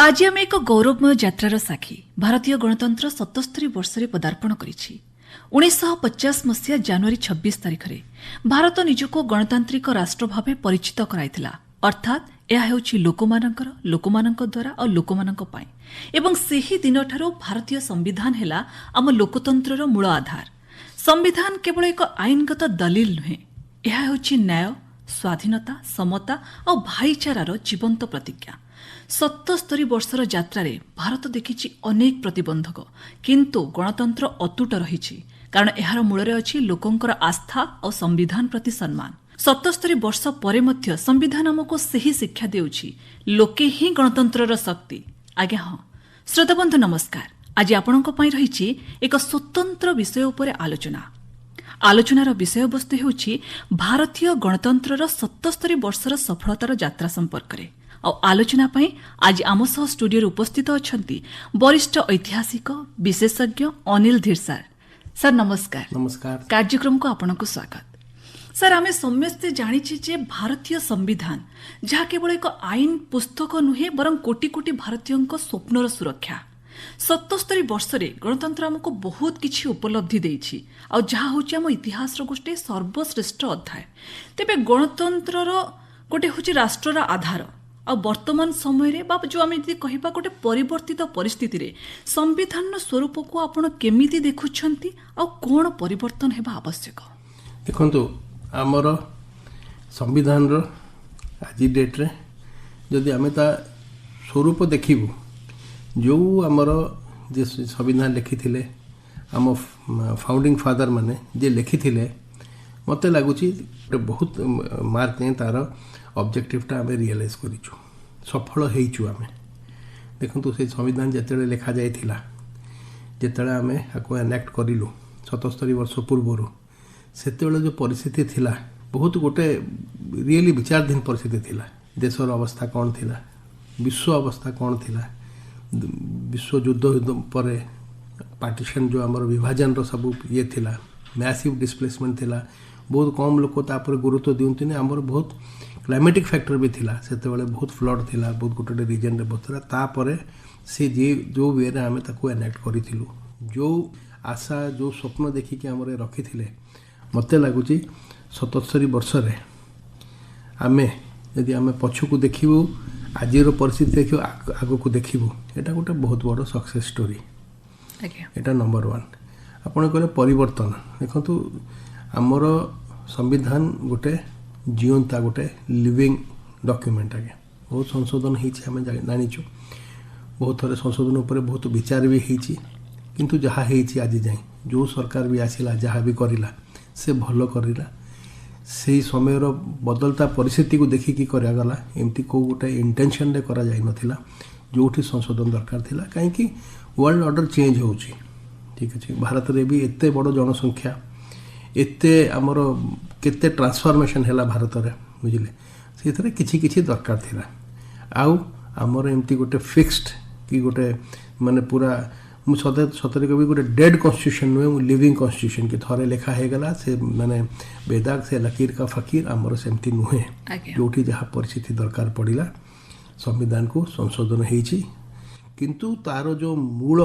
आज आम एक गौरवमय यात्रार साक्षी। भारतीय गणतंत्र 77 वर्ष पदार्पण करिछि। 1950 मसीहा जनवरी 26 तारिख रे भारत निजको गणतांत्रिक राष्ट्र भावे परिचित कराइथिला। अर्थात यह हेउछि लोकमानंक द्वारा और लोकमानंक पाई। एवं सेही दिन ठारो भारतीय संविधान हेला आम लोकतंत्रर मूल आधार। संविधान केवल एक आईनगत दलिल नुहे, यह हेउछि न्याय, स्वाधीनता, समता और भाईचारार जीवंत प्रतिज्ञा। 77 वर्षर यात्रारे भारत देखिछि अनेक प्रतिबंधक, किंतु गणतंत्र अतुट रहिछि कारण एहार मूलरे अछि लोकंकर आस्था और संविधान प्रति सम्मान। 77 वर्ष परे मध्य संविधान हमको सही शिक्षा देउछि, लोके ही गणतंत्रर शक्ति। आज्ञा हाँ श्रोताबंधु नमस्कार। आज आपणक पई रहिछि एक स्वतंत्र विषय उपरे आलोचनार विषय वस्तु हेउछि भारतीय गणतंत्रर 77 वर्षर सफलतार यात्रा संपर्क रे। और आलोचना पई आज आम सह स्टूडियो उपस्थित अछंती वरिष्ठ ऐतिहासिक विशेषज्ञ अनिल धीर सर नमस्कार। नमस्कार। कार्यक्रम को आपनको स्वागत। सर आमे समस्ते जानिछि जे भारतीय संविधान जहा केवल एक आईन पुस्तक नुहे बरं कोटी कोटी भारतीयंक स्वप्नर सुरक्षा। 77 वर्ष रे गणतंत्र हमको बहुत किछि उपलब्धि देइछि और जहा होछि हम इतिहास रो गोटे सर्वश्रेष्ठ अध्याय। तेबे गणतंत्रर गोटे होछि राष्ट्रर आधार और वर्तमान समय रे बाप जो आमे यदि कहिबा गोटे परिवर्तित परिस्थिति रे संविधान स्वरूप को आपण केमिति देखुछंती और कोन परिवर्तन हेबा आवश्यक? देखंतु हमर संविधान रो आज डेट रे जदि आमे ता स्वरूप देखिबु, जो हमर जे संविधान लिखिथिले हम फाउंडिंग फादर माने जे लिखिथिले, मते लागुची बहुत मार्क ने तार ऑब्जेक्टिवटा आम रियलाइज करूँ, सफल होइछु आमे। देखंतु से संविधान जेतेले लिखा जाइथिला, जेतेले आमे आको एनेक्ट करिलु 77 वर्ष पूर्वरु, सेतेले जो परिस्थिति थिला बहुत गोटे रियली विचारधीन परिस्थिति थिला। देशर अवस्था कौन थिला, विश्व अवस्था कौन थिला, विश्व युद्ध पर पार्टीशन जो आमर विभाजन रो सब ये थिला, मैसिव डिस्प्लेसमेंट थिला, बहुत कम लोक तापर गुरुत्व दिउंतिने। आमर बहुत क्लाइमेटिक फैक्टर भी थिला, सेते बेले बहुत फ्लड थिला, बहुत गोटे रीजन रे बतरा। तापर से जे जो वे रे आमे ताको एनेक्ट करिथिलु, जो आशा जो स्वप्न देखि के हमरे रखिथिले, मते लागुची 77 वर्ष रे आमे यदि आमे पछु को देखिबु, आजिरो परिस्थिति देखिबु, आगो को देखिबु, एटा गोटे बहुत बड़ सक्सेस स्टोरी। एटा नंबर 1। आपण कहले परिवर्तन। देखंतु हमर संविधान गोटे जीवंता गोटे लिविंग डॉक्यूमेंट। आगे बहुत संशोधन होइछि, हमें जानिछु, बहुत थोड़े संशोधन उपर बहुत विचार भी होइछि, किंतु जहाँ होइछि आज जाए जो सरकार भी आसिला जहाँ भी करिला से भल करिला। से समय बदलता परिस्थिति को देखिकी करागला, एमती को गोटे इंटेंशन रे करा जाई नथिला, जोठी संशोधन दरकार थिला। कहीं वर्ल्ड ऑर्डर चेंज होउछि, ठीक अछि। भारत रे भी एते बड़ जनसंख्या, एते आमर केते ट्रांसफॉर्मेशन हैला भारत रे, बुझिले, से किछि किछि दरकार थिला। आउ आमर एमती गोटे फिक्स्ड कि गोटे माने पूरा मु सतरे कभी गोटे डेड कॉन्स्टिट्यूशन नुहे, लिविंग कॉन्स्टिट्यूशन कि थरे लेखा है गला से माने बेदाग से लकीर का फकीर आमर सेमती नुहे, जोठी जहाँ परिस्थिति दरकार पड़िला संविधान को संशोधन होइछि। किंतु तारो जो मूल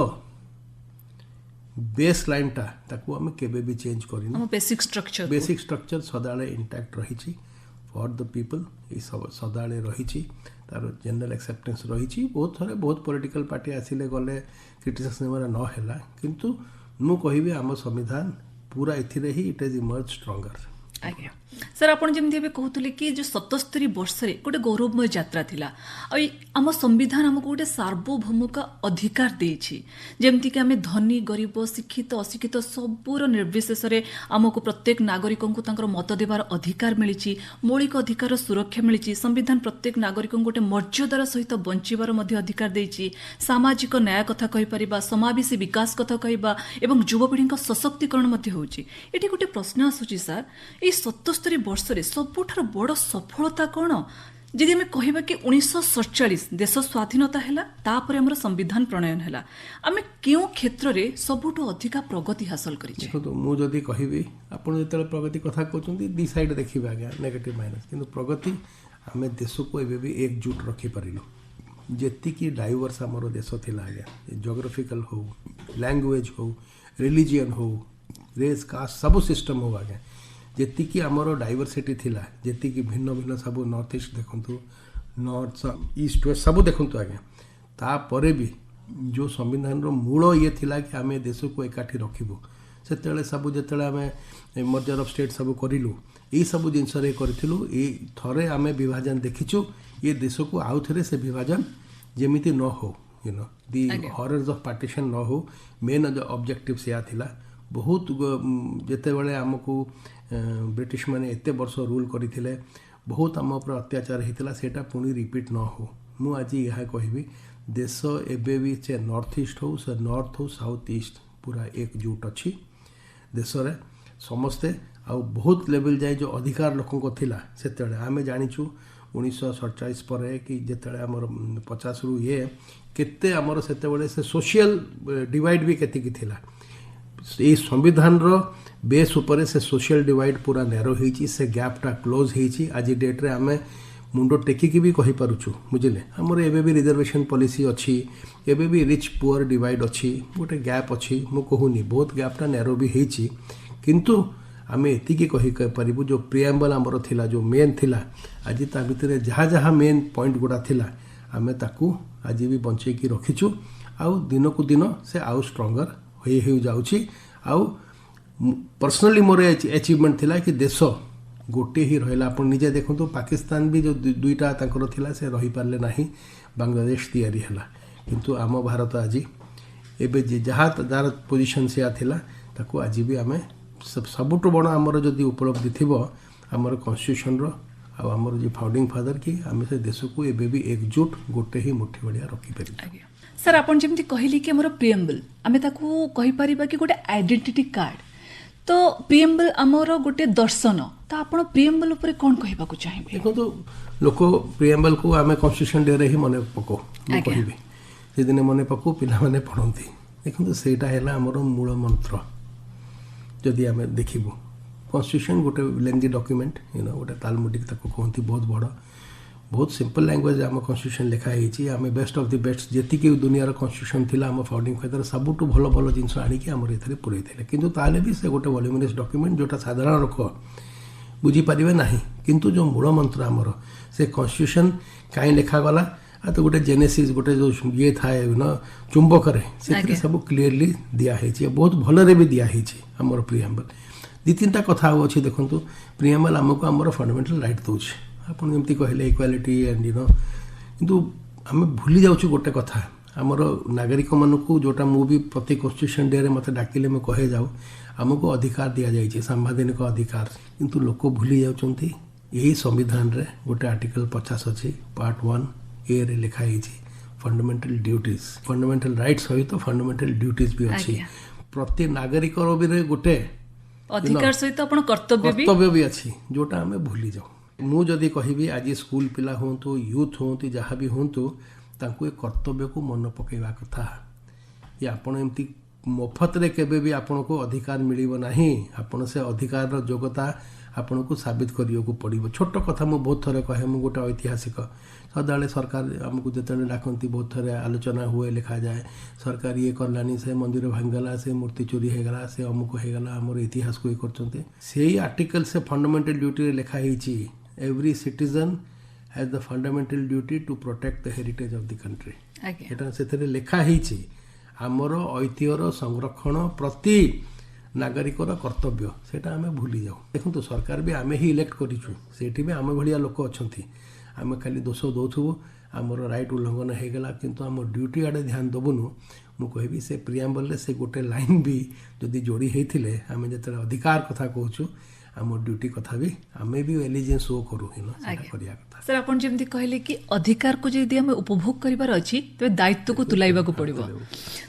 बेस लाइन टा ताको हमें केबे भी चेंज करिन। हम बेसिक स्ट्रक्चर सदाळे इंटैक्ट रहिछि फॉर द पीपल, ई सब सदाळे रहिछि, तार जनरल एक्सेप्टेंस रहिछि। बहुत थरे बहुत पॉलिटिकल पार्टी आसिले गले क्रिटिसिज्म न हैला, किंतु मु कहिबे हम संविधान पूरा एथिरे ही इट इज इमर्ज स्ट्रॉन्गर। आज्ञा सर आपण जेमती एबे कहतुले कि जो 77 वर्ष रे गोटे गौरवमय यात्रा थिला। आम संविधान हमको गोटे सार्वभौमिक अधिकार देछि, जेमती कि आमे धनी गरीब शिक्षित अशिक्षित सबूर निर्विशेष रे हमको प्रत्येक नागरिक को तांकर मत देवार अधिकार मिलिछि, मौलिक अधिकार सुरक्षा मिलिछि। संविधान प्रत्येक नागरिक गोटे मर्यादार सहित बंचिबार मध्ये अधिकार देछि। सामाजिक न्याय कथा कहि परिबा, समावेशी विकास कथा कहिबा एवं युवपीढ़ी सशक्तिकरण मध्ये होछि। एठी गोटे प्रश्न आसुछि सर, 77 वर्ष रे सबुठार बड़ सफलता कौन? जदि आम कहबा कि 1947 देश स्वाधीनता हैला, तापर हमर संविधान प्रणयन हैला, आमे केउ क्षेत्र रे सबुठो अधिका प्रगति हासिल करिछि? देखो मु जदि कहिबी, आपण जेतले प्रगति कथा कहउछन्ती दी साइड देखिबा, आज्ञा नेगेटिव माइनस, किंतु प्रगति आमे देश को एबे भी एकजुट रखि परिलु। ଯେତିକି ଡାଇଭର୍ସ ଆମର ଦେଶ ଥିଲା ଆଜ୍ଞା, ଜୋଗ୍ରାଫିକାଲ ହଉ, ଲାଙ୍ଗୁଏଜ ହଉ, ରିଲିଜିଅନ୍ ହଉ, ରେସ୍ କାଷ୍ଟ ସବୁ ସିଷ୍ଟମ୍ ହଉ ଆଜ୍ଞା, ଯେତିକି ଆମର ଡାଇଭର୍ସିଟି ଥିଲା, ଯେତିକି ଭିନ୍ନ ଭିନ୍ନ ସବୁ ନର୍ଥ ଇଷ୍ଟ ଦେଖନ୍ତୁ, ନର୍ଥ ଇଷ୍ଟ ୱେଷ୍ଟ ସବୁ ଦେଖନ୍ତୁ ଆଜ୍ଞା, ତାପରେ ବି ଯେଉଁ ସମ୍ବିଧାନର ମୂଳ ଇଏ ଥିଲା କି ଆମେ ଦେଶକୁ ଏକାଠି ରଖିବୁ, ସେତେବେଳେ ସବୁ ଯେତେବେଳେ ଆମେ ମର୍ଜର ଅଫ୍ ଷ୍ଟେଟ୍ ସବୁ କରିଲୁ, ଏଇସବୁ ଜିନିଷରେ କରିଥିଲୁ। ଏଇ ଥରେ ଆମେ ବିଭାଜନ ଦେଖିଛୁ, ଏ ଦେଶକୁ ଆଉ ଥରେ ସେ ବିଭାଜନ ଯେମିତି ନ ହଉ, ଦି ହରର୍ସ ଅଫ୍ ପାର୍ଟିସନ୍ ନ ହଉ, ମେନ୍ ଅବଜେକ୍ଟିଭ୍ ସେୟା ଥିଲା। ବହୁତ ଯେତେବେଳେ ଆମକୁ ବ୍ରିଟିଶ ମାନେ ଏତେ ବର୍ଷ ରୁଲ୍ କରିଥିଲେ, ବହୁତ ଆମ ଉପରେ ଅତ୍ୟାଚାର ହେଇଥିଲା, ସେଇଟା ପୁଣି ରିପିଟ୍ ନ ହଉ। ମୁଁ ଆଜି ଏହା କହିବି, ଦେଶ ଏବେ ବି ସେ ନର୍ଥ ଇଷ୍ଟ ହଉ, ସେ ନର୍ଥ ହଉ, ସାଉଥ ଇଷ୍ଟ ପୁରା ଏକଜୁଟ ଅଛି ଦେଶରେ ସମସ୍ତେ। ଆଉ ବହୁତ ଲେଭେଲ ଯାଏ ଯେଉଁ ଅଧିକାର ଲୋକଙ୍କ ଥିଲା ସେତେବେଳେ ଆମେ ଜାଣିଛୁ 1947 ପରେ କି ଯେତେବେଳେ ଆମର 50ରୁ କେତେ ଆମର ସେତେବେଳେ ସେ ସୋସିଆଲ ଡିଭାଇଡ଼ ବି କେତିକି ଥିଲା। ଏଇ ସମ୍ବିଧାନର ବେସ୍ ଉପରେ ସେ ସୋସିଆଲ ଡିଭାଇଡ଼ ପୁରା ନ୍ୟାରୋ ହେଇଛି, ସେ ଗ୍ୟାପ୍ଟା କ୍ଲୋଜ୍ ହେଇଛି। ଆଜି ଡେଟ୍ରେ ଆମେ ମୁଣ୍ଡ ଟେକିକି ବି କହିପାରୁଛୁ, ବୁଝିଲେ। ଆମର ଏବେ ବି ରିଜର୍ଭେସନ୍ ପଲିସି ଅଛି, ଏବେ ବି ରିଚ୍ ପୁଅର୍ ଡିଭାଇଡ଼ ଅଛି, ଗୋଟେ ଗ୍ୟାପ୍ ଅଛି। ମୁଁ କହୁନି ବହୁତ ଗ୍ୟାପ୍ଟା ନ୍ୟାରୋ ବି ହେଇଛି, କିନ୍ତୁ ଆମେ ଏତିକି କହିପାରିବୁ ଯେଉଁ ପ୍ରିଆମ୍ବଲ୍ ଆମର ଥିଲା, ଯେଉଁ ମେନ୍ ଥିଲା, ଆଜି ତା ଭିତରେ ଯାହା ଯାହା ମେନ୍ ପଏଣ୍ଟ ଗୁଡ଼ା ଥିଲା ଆମେ ତାକୁ ଆଜି ବି ବଞ୍ଚେଇକି ରଖିଛୁ। ଆଉ ଦିନକୁ ଦିନ ସେ ଆଉ ଷ୍ଟ୍ରଙ୍ଗର ହେଇ ଯାଉଛି। ଆଉ ପର୍ସନାଲି ମୋର ଆଚିଭମେଣ୍ଟ ଥିଲା କି ଦେଶ ଗୋଟିଏ ହିଁ ରହିଲା। ଆପଣ ନିଜେ ଦେଖନ୍ତୁ, ପାକିସ୍ତାନ ବି ଯେଉଁ ଦୁଇଟା ତାଙ୍କର ଥିଲା ସେ ରହିପାରିଲେ ନାହିଁ, ବାଂଲାଦେଶ ତିଆରି ହେଲା। କିନ୍ତୁ ଆମ ଭାରତ ଆଜି ଏବେ ଯାହା ଯାହାର ପୋଜିସନ୍ ସେୟା ଥିଲା, ତାକୁ ଆଜି ବି ଆମେ ସବୁଠୁ ବଡ଼ ଆମର ଯଦି ଉପଲବ୍ଧି ଥିବ ଆମର କନଷ୍ଟିଟ୍ୟୁସନର ଆଉ ଆମର ଯେ ଫାଉଣ୍ଡିଂ ଫାଦର କି ଆମେ ସେ ଦେଶକୁ ଏବେ ବି ଏକଜୁଟ ଗୋଟେ ହିଁ ମୁଠି ଭଳିଆ ରଖିପାରିବୁ। ଆଜ୍ଞା ସାର୍, ଆପଣ ଯେମିତି କହିଲେ କି ଆମର ପ୍ରିଏମ୍ବଲ୍, ଆମେ ତାକୁ କହିପାରିବା କି ଗୋଟେ ଆଇଡେଣ୍ଟିଟି କାର୍ଡ। ତ ପ୍ରିଏମ୍ବଲ୍ ଆମର ଗୋଟେ ଦର୍ଶନ, ତ ଆପଣ ପ୍ରିଏମ୍ବଲ୍ ଉପରେ କ'ଣ କହିବାକୁ ଚାହିଁବେ? ଦେଖନ୍ତୁ, ଲୋକ ପ୍ରିଏମ୍ବଲ୍କୁ ଆମେ କନଷ୍ଟିଟ୍ୟୁସନ୍ ଡେରେ ହିଁ ମନେ ପକାଉ, ମୁଁ କହିବି ସେଦିନ ମନେ ପକାଉ, ପିଲାମାନେ ପଢ଼ନ୍ତି। ଦେଖନ୍ତୁ, ସେଇଟା ହେଲା ଆମର ମୂଳ ମନ୍ତ୍ର। ଯଦି ଆମେ ଦେଖିବୁ କନଷ୍ଟିଟ୍ୟୁସନ୍ ଗୋଟେ ଲେନ୍ଦି ଡକ୍ୟୁମେଣ୍ଟ, ଗୋଟେ ତାଲମୁଡ଼ିକ ତାକୁ କୁହନ୍ତି, ବହୁତ ବଡ଼, ବହୁତ ସିମ୍ପଲ୍ ଲାଙ୍ଗୁଏଜ୍ ଆମ କନଷ୍ଟିଟ୍ୟୁସନ୍ ଲେଖା ହେଇଛି। ଆମେ ବେଷ୍ଟ ଅଫ୍ ଦି ବେଷ୍ଟ ଯେତିକି ଦୁନିଆର କନଷ୍ଟିଟ୍ୟୁସନ୍ ଥିଲା ଆମ ଫାଉଣ୍ଡିଂ ଫାଦର ସବୁଠୁ ଭଲ ଭଲ ଜିନିଷ ଆଣିକି ଆମର ଏଥିରେ ପୁରେଇଥିଲେ। କିନ୍ତୁ ତାହେଲେ ବି ସେ ଗୋଟେ ଭଲ୍ୟୁମିନିୟସ୍ ଡକ୍ୟୁମେଣ୍ଟ ଯେଉଁଟା ସାଧାରଣ ଲୋକ ବୁଝିପାରିବେ ନାହିଁ। କିନ୍ତୁ ଯେଉଁ ମୂଳ ମନ୍ତ୍ର ଆମର ସେ କନଷ୍ଟିଟ୍ୟୁସନ୍ କାହିଁ ଲେଖାଗଲା, ଆଉ ତ ଗୋଟେ ଜେନେସିସ୍ ଗୋଟେ ଯେଉଁ ଇଏ ଥାଏ ଚୁମ୍ବକରେ, ସେଥିରେ ସବୁ କ୍ଲିୟରଲି ଦିଆହେଇଛି, ବହୁତ ଭଲରେ ବି ଦିଆହେଇଛି ଆମର ପ୍ରିଆମ୍ବଲ୍। ଦୁଇ ତିନିଟା କଥା ଆଉ ଅଛି। ଦେଖନ୍ତୁ, ପ୍ରିଆମ୍ବଲ୍ ଆମକୁ ଆମର ଫଣ୍ଡାମେଣ୍ଟାଲ୍ ରାଇଟ୍ ଦେଉଛି। ଆପଣ ଯେମିତି କହିଲେ ଇକ୍ୱାଲିଟି ଆଣ୍ଡ କିନ୍ତୁ ଆମେ ଭୁଲି ଯାଉଛୁ ଗୋଟେ କଥା, ଆମର ନାଗରିକମାନଙ୍କୁ, ଯେଉଁଟା ମୁଁ ବି ପ୍ରତି କନଷ୍ଟିଟ୍ୟୁସନ୍ ଡେରେ ମୋତେ ଡାକିଲେ ମୁଁ କହେ ଯାଉ, ଆମକୁ ଅଧିକାର ଦିଆଯାଇଛି, ସାମ୍ବିଧାନିକ ଅଧିକାର। କିନ୍ତୁ ଲୋକ ଭୁଲି ଯାଉଛନ୍ତି ଏହି ସମ୍ବିଧାନରେ ଗୋଟେ ଆର୍ଟିକଲ୍ 50 ଅଛି, ପାର୍ଟ 1A ଲେଖା ହେଇଛି ଫଣ୍ଡାମେଣ୍ଟାଲ ଡ୍ୟୁଟିଜ୍। ଫଣ୍ଡାମେଣ୍ଟାଲ ରାଇଟ୍ ସହିତ ଫଣ୍ଡାମେଣ୍ଟାଲ ଡ୍ୟୁଟିଜ୍ ବି ଅଛି। ପ୍ରତି ନାଗରିକର ବି ଗୋଟେ ଅଧିକାର ସହିତ ଆପଣ କର୍ତ୍ତବ୍ୟ ବି ଅଛି, ଯେଉଁଟା ଆମେ ଭୁଲି ଯାଉ। ମୁଁ ଯଦି କହିବି ଆଜି ସ୍କୁଲ ପିଲା ହୁଅନ୍ତୁ, ୟୁଥ୍ ହୁଅନ୍ତୁ, ଯାହା ବି ହୁଅନ୍ତୁ, ତାଙ୍କୁ ଏ କର୍ତ୍ତବ୍ୟକୁ ମନେ ପକାଇବା କଥା। ଯେ ଆପଣ ଏମିତି ମଫତରେ କେବେ ବି ଆପଣଙ୍କୁ ଅଧିକାର ମିଳିବ ନାହିଁ। ଆପଣ ସେ ଅଧିକାରର ଯୋଗ୍ୟତା ଆପଣଙ୍କୁ ସାବିତ କରିବାକୁ ପଡ଼ିବ। ଛୋଟ କଥା ମୁଁ ବହୁତ ଥର କହେ, ମୁଁ ଗୋଟେ ଐତିହାସିକ। ସଦାବେଳେ ସରକାର ଆମକୁ ଯେତେବେଳେ ଡାକନ୍ତି ବହୁତ ଥର ଆଲୋଚନା ହୁଏ, ଲେଖାଯାଏ ସରକାର ଇଏ କଲାନି, ସେ ମନ୍ଦିର ଭାଙ୍ଗିଗଲା, ସେ ମୂର୍ତ୍ତି ଚୋରି ହେଇଗଲା, ସେ ଅମୁକ ହେଇଗଲା, ଆମର ଇତିହାସକୁ ଇଏ କରୁଛନ୍ତି। ସେଇ ଆର୍ଟିକଲ୍ ସେ ଫଣ୍ଡାମେଣ୍ଟାଲ ଡ୍ୟୁଟିରେ ଲେଖା ହେଇଛି, every citizen has the fundamental duty to protect the heritage of the country. ଏଟା ସେଥିରେ ଲେଖା ହେଇଛି ଆମର ଐତିହ୍ୟର ସଂରକ୍ଷଣ ପ୍ରତି ନାଗରିକର କର୍ତ୍ତବ୍ୟ। ସେଇଟା ଆମେ ଭୁଲି ଯାଉ। ଦେଖନ୍ତୁ, ସରକାର ବି ଆମେ ହିଁ ଇଲେକ୍ଟ କରିଛୁ, ସେଇଠି ବି ଆମ ଭଳିଆ ଲୋକ ଅଛନ୍ତି। ଆମେ ଖାଲି ଦୋଷ ଦେଉଥିବୁ, ଆମର ରାଇଟ୍ ଉଲ୍ଲଂଘନ ହେଇଗଲା, କିନ୍ତୁ ଆମ ଡ୍ୟୁଟି ଆଡ଼େ ଧ୍ୟାନ ଦେବୁନୁ। ମୁଁ କହିବି ସେ ପ୍ରିଆମ୍ବଲ୍ରେ ସେ ଗୋଟେ ଲାଇନ୍ ବି ଯଦି ଯୋଡ଼ି ହେଇଥିଲେ, ଆମେ ଯେତେବେଳେ ଅଧିକାର କଥା କହୁଛୁ, ଆମ ଡ୍ୟୁଟି କଥା ବି ଆମେ ବି ଏଲିଜେନ୍ସ ଶୋ କରୁ, କରିବା କଥା। ସାର୍, ଆପଣ ଯେମିତି କହିଲେ କି ଅଧିକାରକୁ ଯଦି ଆମେ ଉପଭୋଗ କରିବାର ଅଛି, ତେବେ ଦାୟିତ୍ୱକୁ ତୁଲାଇବାକୁ ପଡ଼ିବ।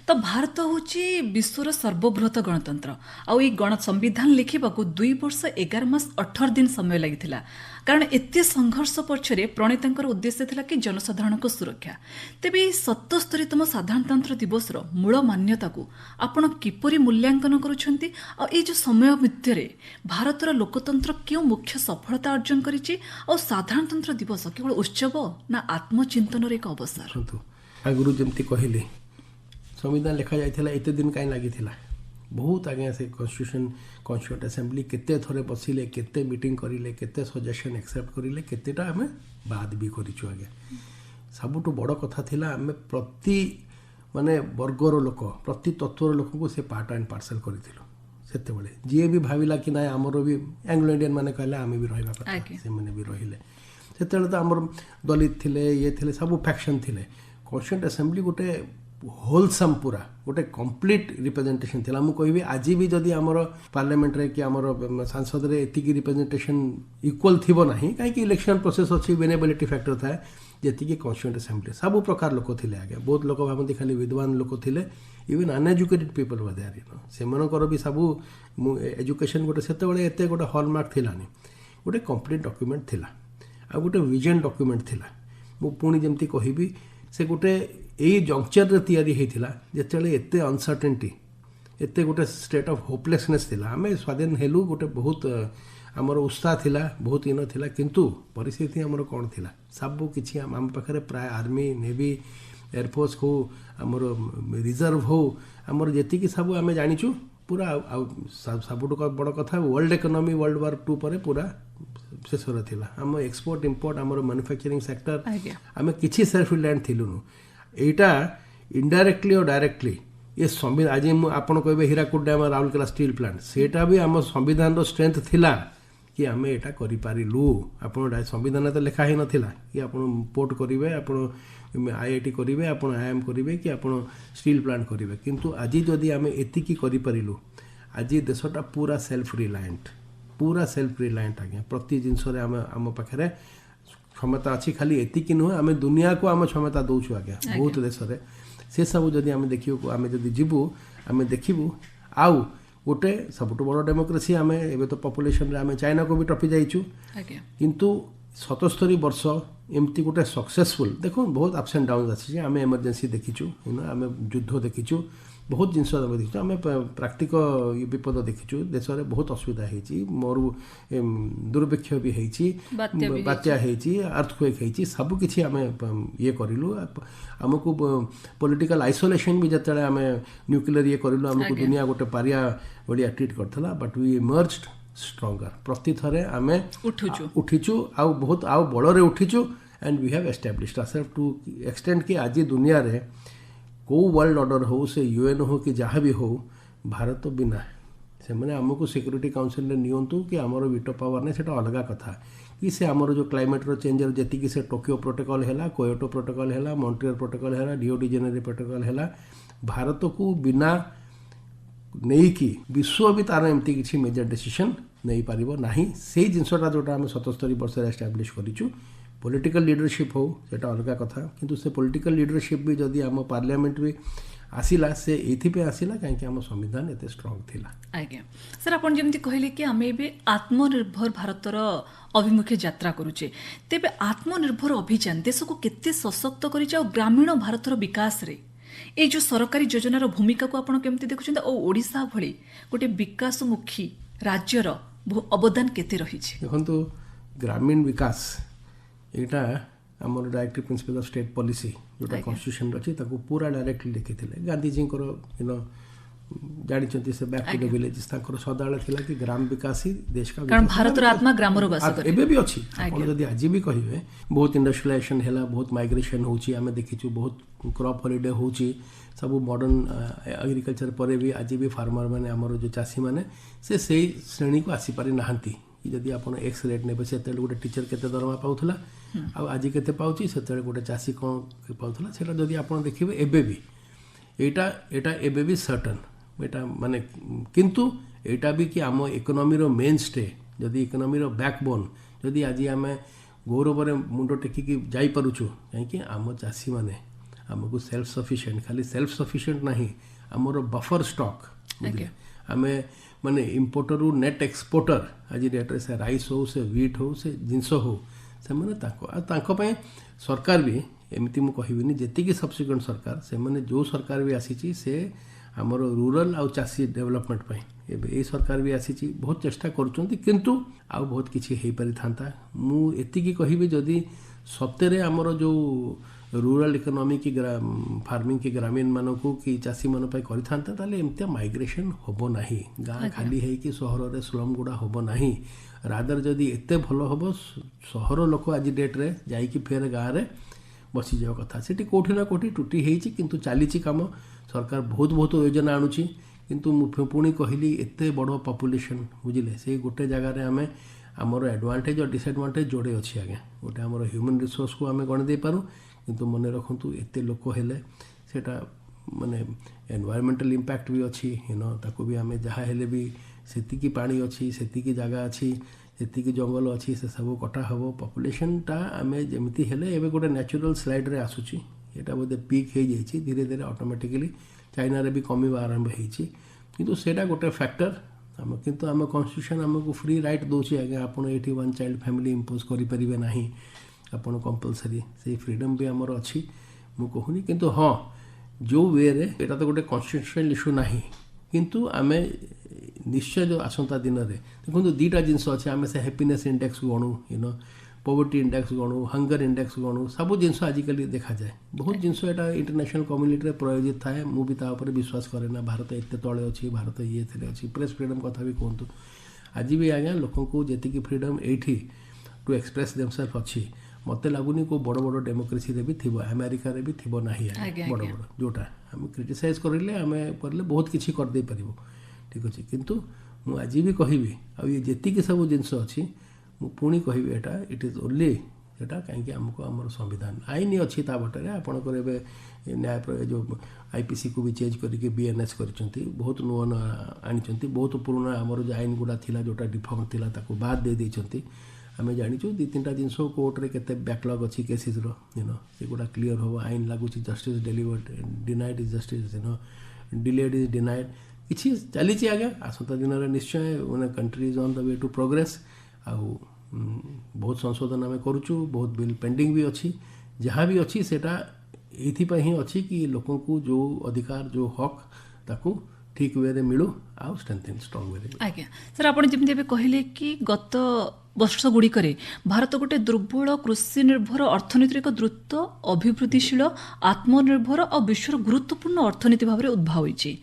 ତ ଭାରତ ହେଉଛି ବିଶ୍ୱର ସର୍ବବୃହତ ଗଣତନ୍ତ୍ର, ଆଉ ଏଇ ସମ୍ବିଧାନ ଲେଖିବାକୁ 2 ବର୍ଷ 11 ମାସ 18 ଦିନ ସମୟ ଲାଗିଥିଲା। कारण एते संघर्ष पछरे प्रणेतांकर उद्देश्य थिला कि जनसाधारणको सुरक्षा। तेबे 77तम साधारणतंत्र दिवसर मूल मान्यता को आपण किपरि मूल्यांकन करूछंती आ ए जो समय मध्यरे भारतर लोकतंत्र क्यों मुख्य सफलता अर्जन करिछि और साधारणतंत्र दिवस केवल उत्सव ना आत्मचिंतन एक अवसर। आगुरु जमती कहले संविधान लिखा जाइथिला एते दिन काई लागिथिला बहुत आगे से कॉन्स्टिट्यूएंट असेंबली केते थरे बसिले केते मीटिंग करिले केते सजेशन एक्सेप्ट करिले केतेटा हमें बाद भी करिछु आगे सबुठु बड़ कथा थिला हमें प्रति माने वर्गर लोक प्रति तत्वर लोक को से पार्ट एंड पार्सल करिथिलु सेते बेले जे भी भाविला कि ना हमरो भी एंग्लो इंडियन माने कहला हमें भी रहबा कथा से माने भी रहिले सेते बेले तो हमर दलित थिले ये थिले सब फैक्शन थिले कॉन्स्टिट्यूएंट असेंबली गोटे होलसम पूरा गोटे कंप्लीट रिप्रेजेंटेशन थिला मु कहबी आज भी जदि हमर पार्लियामेंट रे कि हमर सांसद रे एतिकी रिप्रेजेंटेशन इक्वल थिबो नाही काहे कि इलेक्शन प्रोसेस अछि विनेबिलिटी फैक्टर थाए जेतिकी कॉन्स्टिट्यूएंट असेंबली सब प्रकार लोक थिले आगे बहुत लोक भाबंती खाली विद्वान लोक थिले even uneducated people were there you know सेमनकर भी सब एजुकेशन गोटे सेते बेले एते गोटे हॉलमार्क थिलानी गोटे कंप्लीट डॉक्यूमेंट थिला आ गोटे विजन डॉक्यूमेंट थिला मु पुणी जेमती कहबी से गोटे यही जंक्चर तैयारी होता जिते एत अनसर्टेनिटी एत गोटे स्टेट ऑफ होपलेसनेस थिला आम स्वाधीन हेलु गोटे बहुत आमर उत्साह थिला बहुत इन थिला किंतु परिस्थिति आमर कौन थिला सब किछि आम पाखरे प्राय आर्मी नेवी एयरफोर्स हो आमर रिजर्व हो आमर जेतिकी सब आम जानिचु पूरा सबुठ बड़ कथा वर्ल्ड इकोनॉमी वर्ल्ड वार 2 पर पूरा शेष थिला आम एक्सपोर्ट इंपोर्ट आमर मैन्युफैक्चरिंग सेक्टर आम किछि सेल्फ रिलायंट थिलुनु एटा इनडायरेक्टली और डायरेक्टली ये संविधान आज आपन कहबे Hirakud dam Rourkela steel plant सेटा भी आम संविधान रो स्ट्रेंथ थिला कि आम एटा करि पारिलु आपन संविधान तो लिखा ही नथिला कि आपन पोर्ट करिवे आपन आईआईटी करिवे आपन आईएम करिवे कि आपन स्टील प्लांट करिवे किंतु आज जदि आम एतिकी करि पारिलु आज देशटा पूरा सेल्फ रिलायंट आगे प्रति जिनस रे आम पाखरे क्षमता अच्छी खाली एतिकी नुहे आम दुनिया को आम क्षमता दौचु आज्ञा बहुत देश से सब जदि आम देखिए आम जदि जीवु आम देखू आउ गोटे सबुठ बड़ डेमोक्रेसी आम एबे तो पॉपुलेशन रे आम चाइना को भी टपी जाइछु किंतु 77 वर्ष एमती गोटे सक्सेसफुल देखो बहुत अप्स एंड डाउन अच्छी आम इमरजेंसी देखीचु आम युद्ध देखीचु बहुत जिनस देखीचु आम प्राकृतिक विपद देखीचु देश में बहुत असुविधा होती मरु दुर्भिक्ष भी होती बात्या होती अर्थक्वेक होती सबकि आम ये करूँ आमको पॉलिटिकल आइसोलेशन भी जिते आम न्यूक्लियर ये करूँ आमको दुनिया गोटे पारिया भाया ट्रीट करता बट वी इमर्ज्ड स्ट्रंगर प्रति थरे आम उठीचु आउ बहुत आउ बड़े उठीचु and we have established ourselves to extend कि आज दुनिया रे को वर्ल्ड ऑर्डर हो से यूएन हो कि जहाँ भी हो भारत बिना से मैंने आमको सिक्योरिटी काउंसिल में नियंतु कि आमर वीटो पावर नहीं सेटा अलग कथा कि से आमर जो क्लाइमेट रो चेंज जी से टोकियो प्रोटोकॉल है कोयोटो प्रोटोकॉल है मॉन्ट्रियल प्रोटोकॉल है रियो डी जेनेरो प्रोटोकॉल है भारत को बिना नहीं कि विश्व भी तार एमती किसी मेजर डिसीजन नहीं पारिबो नाही से जिनसटा जोटा आम 77 वर्ष एस्टाब्लिश करिचु पॉलिटिकल लीडरशिप हो सेटा अलग कथा किंतु से पॉलिटिकल लीडरशिप भी जदि आम पार्लियामेंट भी आसिला से एथिपे आसिला काहे आम संविधान एते स्ट्रांग थिला आज्ञा सर आपण जेमति कहले कि आमे बे आत्मनिर्भर भारतर अभिमुखे यात्रा करूचे तेबे आत्मनिर्भर अभियान देश को केते सशक्त करिचा और ग्रामीण भारतर विकास रे ए जो सरकारी योजनार भूमिका को आपण केमति देखुछन और ओडिसा भली गोटे विकासमुखी राज्यर अवदान केते रहिছে देखंतु ग्रामीण विकास एटा आमर directive principle of state policy जोटा कॉन्स्टिट्यूशन अच्छी पूरा डायरेक्टली लिखी गांधी जी जानते से बैक टू द विलेजेस सदाବେଳେ थिला कि ग्राम विकास ही देश का कारण भारतर आत्मा ग्रामर वास करे एबे भी अछि आपण जदी आज भी कहिबे बहुत इंडस्ट्रियलाइजेशन हैला बहुत माइग्रेशन होची आमे देखिछु बहुत क्रॉप हॉलिडे होची सब मॉडर्न एग्रीकल्चर पर भी आज भी फार्मर माने हमर जो चासी माने से सही श्रेणी को आसी पारि नाहंती जदि आपण एक्स रेट नेबे से गोटे टीचर केते दरमा पाउथला आ आज केते पाउची से गोटे चासी कोन पाउथला सेटा जदि आपण देखिबे एबे भी एटा एबे भी सर्टन एटा माने किंतु एटा भी कि आम इकोनॉमी रो मेन स्टे जदि इकोनॉमी रो बैकबोन जदि आज आम गौरव मुंड टेकिकी जाई पारुछु कहीं आम चाषी माने आमको सेल्फ सफिशिएंट खाली सेल्फ सफिशिएंट नहीं आमर बफर स्टॉक बुझे आमे माने इम्पोर्टर रु नेट एक्सपोर्टर आज डेट से राइस हो से व्हीट हो से जिनस हो से माने ताको पे सरकार भी एमती मु कहबिनी जेतिकी सब्सिक्वेंट सरकार से माने जो सरकार भी आसी से आमर रूरल आउ चाषी डेवलपमेंट पे ए सरकार भी आसी बहुत चेष्टा करुँच किंतु आउ बहुत किसी हो पारि था मु एतिकी कहबी जदि सत्य आमर जो रूरल इकोनॉमी की फार्मिंग की ग्रामीण मानक कि चाषी मान कर एमती माइग्रेशन हम ना गाँ खाली है सहर में स्लम गुड़ा हम ना रादर जदि एत भल हम सहर लोक आज डेट्रे जाइए फेर गाँव में बसी जावा कथा से कौटी ना कौटी टूटी होती किंतु चली कम सरकार बहुत बहुत योजना आणुची किंतु पुणी कहली एत बड़ पॉपुलेशन बुझिले से गोटे जगार आम आमर एडवांटेज और डिसएडवांटेज जोड़े अच्छी आज्ञा गोटे आमर ह्यूमन रिसोर्स को आम गणी दे पारू किंतु मन रखु एते लोक हेले सेटा माने एनवायरमेंटल इंपैक्ट भी अच्छी ताको भी आम जहाँ हेले भी सेतिकी पानी अच्छी सेतिकी जगह अच्छी सेतिकी जंगल अच्छी से सब कटा हम पॉपुलेशनटा आम जमी हेले एवं गोटे नेचुरल स्लाइड रे आसूची यहाँ बोधे पीक हो जाए धीरे धीरे ऑटोमेटिकली चाइना रे भी कमिबा आरंभ होती किंतु सेटा गोटे फैक्टर आम किंतु आम कॉन्स्टिट्यूशन आमको फ्री राइट दूसरी आज्ञा आपड़ ये वन चाइल्ड फैमिली इम्पोज करें ना आपड़ कंपलसरी से फ्रीडम भी आमर अच्छी मु कहूनी किंतु हाँ जो वे रे एटा तो गोटे कॉन्स्टिट्यूशनल इश्यू ना किंतु आम निश्चय जो आसंता दिन में देखो दुईटा जिनस अच्छे आम से हैप्पीनेस इंडेक्स गणु पॉवर्टी इंडेक्स गणु हंगर इंडेक्स गणु सब जिनस आजिकल देखा जाए बहुत जिनस यहाँ इंटरनेशनल कम्युनिटी प्रयोजित थाए मु भी तापर विश्वास करे ना भारत एत तले अच्छी भारत ये अच्छी प्रेस फ्रीडम कथा भी कहतु आज भी आज्ञा लोक को जी फ्रीडम ये टू एक्सप्रेस देमसेल्फ अच्छी मत लगुनि को बड़ बड़ डेमोक्रेसी भी थी अमेरिका भी थी ना बड़ बड़ जोटा आम क्रिटिसाइज करें आम करें बहुत किसी करदे पार ठीक अच्छे किंतु मु आज भी कहबी आ ये जी सब जिनस अच्छी मु पुणी कहबी एटा इट इज ओनली एटा कहीं आमको आम संविधान आईन अच्छी बटे आपंकर न्याय जो आईपीसी को भी चेंज करके बीएनएस कर बहुत नुआ नुआ आनी बहुत पुराना आमर जो आईन गुड़ा था जोटा डिफॉर्म था ताको बाद दे देते आम जाचु दी तीन जिनस कोर्टे के बैकलॉग अच्छी केसीज से गुड़ा क्लीयर हम आईन लगुच justice delivered denied is justice delayed is denied किसी चली आज्ञा आसंता दिन में निश्चय मैंने country is on the way to progress आउ बहुत संशोधन आम करुचु बहुत बिल पेंडिंग भी अच्छी जहाँ भी अच्छी सेटा ये अच्छी कि लोगों को जो अधिकार जो हक ताकू ठीक वे रे मिलू आउ स्ट्रेंथन स्ट्रांग वे आज्ञा सर आप जमी कहले कि गत वर्ष गुड़िक भारत गोटे दुर्बल कृषि निर्भर अर्थनीतिर एक द्रुत अभिवृद्धिशील आत्मनिर्भर और विश्वर गुरुत्वपूर्ण अर्थनीति भाव में उद्भव होती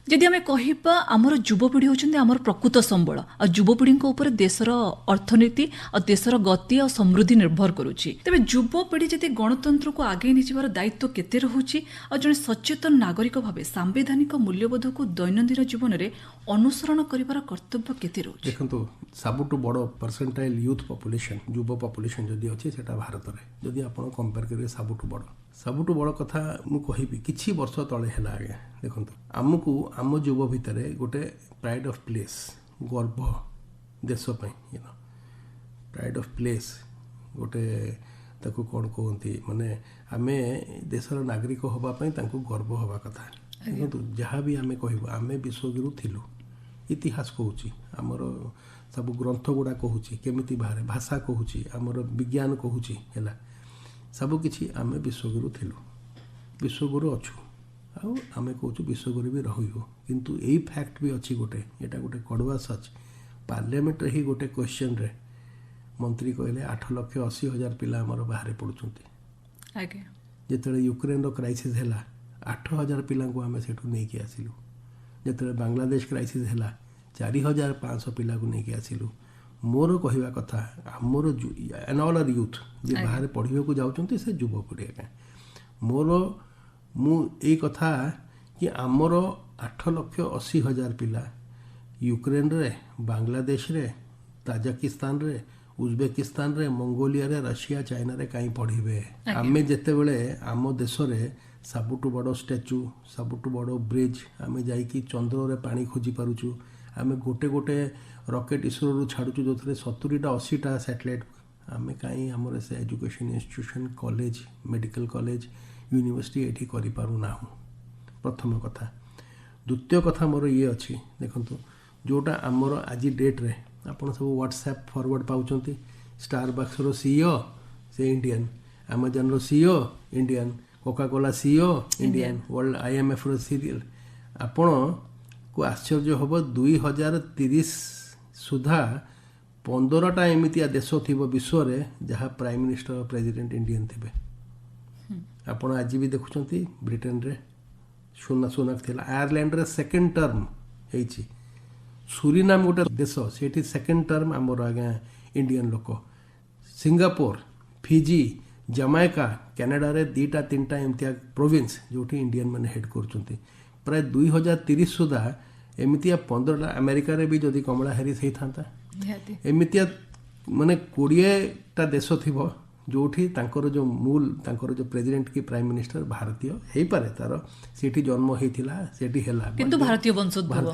जदि आम कहवा आमर युवपीढ़ी होती आमर प्रकृत संबल आ युवपीढ़ी उपर देशर अर्थनीति और देशर गति और समृद्धि निर्भर करुच्ची तेज युवपीढ़ी जदि गणतंत्र को आगे निजार दायित्व केते रहुची और जड़े सचेतन नागरिक भाव सांविधानिक मूल्यबोध को दैनंदिन जीवन में अनुसरण कर कर्तव्य केते रहुची देखो सबुठ बड़ परसेंटाइल यूथ पॉपुलेशन युव पॉपुलेशन जदि अच्छी से भारत में जदि आप कंपेयर करेंगे सबुठ बड़ कथा मु कहबी किछि वर्ष तले है आज्ञा देखो आमको आम युव भितर गोटे प्राइड ऑफ प्लेस गर्व देशपाई प्राइड ऑफ प्लेस गोटे ताको कौन कहती माने आम देशर नागरिक होगापाई गर्व हवा कथा देखो जहाँ भी आम कह आम विश्वगुरु थिलु इतिहास कहूँ आमर सब ग्रंथ गुड़ा कहूँ केमिति बाहर भाषा कहूँ आमर विज्ञान कहूँ है सबकि आम विश्वगुरु थिलु विश्वगुरु अच्छु आम कहूँ विश्वगुरु भी रही किंतु यही फैक्ट भी अच्छी गोटे यहाँ गोटे कड़वा सच पार्लियामेंट ही गोटे क्वेश्चन रे मंत्री कहले 8,80,000 पिला आमर बाहर पढ़ुंट जिते यूक्रेन क्राइसिस है 8,000 पिला आम से नहीं आसिलु जिते बांग्लादेश क्राइसिस है 4,500 पिला को नहीं आसिलु मोर कहवा कथा आमर एनअलर यूथ जे बाहर पढ़ा को जाऊँ से युवपीढ़ी आज्ञा मोर मु ए कथा कि आमर 8,80,000 पिला यूक्रेन रे बांग्लादेश रे ताजिकिस्तान रे उज्बेकिस्तान रे मंगोलिया रे रशिया चाइना रे कहीं पढ़े आमे जेते बेले आम देश रे सबुठु बड़ स्टैच्यू सबुठु बड़ ब्रिज आमे जाइकी चंद्र रे पानी खोजी पारुचु आमे गोटे गोटे रॉकेट इसरो रु छाड़ुचु जो 70टा 80टा सैटेलाइट आमे कहीं आमर से education institution college medical college university एठी करि पारु ना प्रथम कथा। द्वितीय कथा मोर ये अच्छी देखो जोटा आमर आज डेट रे आपन सब व्हाट्सएप फॉरवर्ड पाउचंती स्टारबक्स रो सीईओ से इंडियन, अमेजन रो CEO Indian, Coca Cola CEO Indian, world IMF रो सीरियल आपण को आश्चर्य हम 2030 सुधा 15टा एमतिया देश थी विश्व रे जहाँ प्राइम मिनिस्टर प्रेसिडेंट इंडियन थे। आपण आज भी देखुं ब्रिटेन रे सुनाक थिला, आयरलैंड रे सेकेंड टर्म होइछि, सुरीनाम गोटे देश सेठी सेकेंड टर्म आमर आज्ञा इंडियन लोक, सिंगापुर, फिजी, जमाइका, कनाडा रे 2टा 3टा एमतिया प्रोविंस जोठी इंडियन मैंने हेड करछंती। प्राय 2030 सुधा एमतिया 15टा, अमेरिका रे भी जदि कमला हैरिस होता एमतिया माने 20टा देश थिबो जोठी तांकर जो मूल तांकर जो प्रेसिडेंट की प्राइम मिनिस्टर भारतीय हेई पारे, तार सेठी जन्म हेइथिला सेठी हेला किंतु भारतीय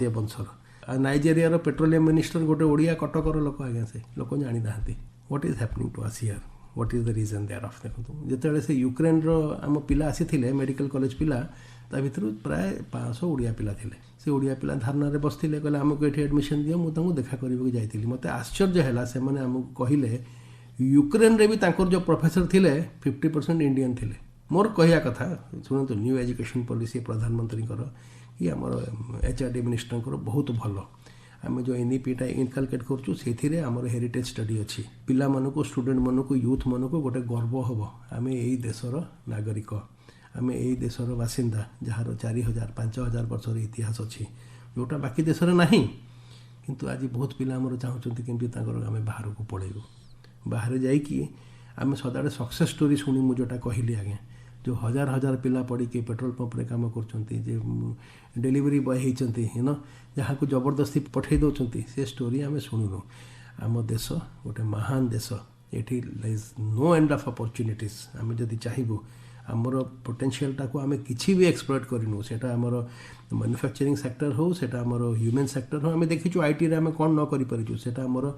वंशर। नाइजेरिया रो पेट्रोलियम मिनिस्टर गोटे ओडिया कटकर लोक आज्ञा से लोक जानी नाहंती what is happening to us here, what is the reason there of. देखो जेतेबेले से यूक्रेन रो आम पिला आसीथिले मेडिकल कॉलेज पिला ता भितर प्राय 500 ओडिया पिला थिले, से ओडिया पिला धारणा रे बसथिले कहले हमको एठी एडमिशन दियो, मु तांको देखा करबो जाइथिली, मते आश्चर्य हैला से माने हमको कहिले यूक्रेन रे भी तांकर जो प्रोफेसर थिले 50% इंडियन थिले। मोर कहिया कथा सुनतु न्यू एजुकेशन पॉलिसी प्रधानमंत्री कि आमर एचआरडी मिनिस्टर बहुत भल, आम जो एनईपीटा इनकलकेट करूँ से आमर हेरिटेज स्टडी अच्छी, पिला मानक स्टूडेंट मानक यूथ मानक गोटे गर्व हम आम यही देशर नागरिक, आम यही देशर बासिंदा जार 4000-5000 वर्षर इतिहास अच्छी जोटा बाकी देश में ना। किंतु आज बहुत पिला आमर चाहूँगी केमती आम बाहर को पलैबू, बाहर जाइकी आम सदाड़े सक्सेस स्टोरी शुणी मु जोटा कहली आगे जो हजार हजार पिला पड़ी के पेट्रोल पंप रे काम करछंती, जे डिलीवरी बॉय होइछंती न जहाँ को जबरदस्ती पठे दौरान से स्टोरी आम शुणुनु। आम देश गोटे महान देश, ये नो एंड ऑफ अपॉर्चुनिटीज, आम जदि चाहबू आमर पोटेंशियलटा को आम किसी भी एक्सप्लॉइट करूँ, सेटा आमर मैन्युफैक्चरिंग सेक्टर हो, सेटा आमर ह्यूमन सेक्टर हो, आम देखीचु आईटी रे आम कौन न करि परिचु, सेटा आमर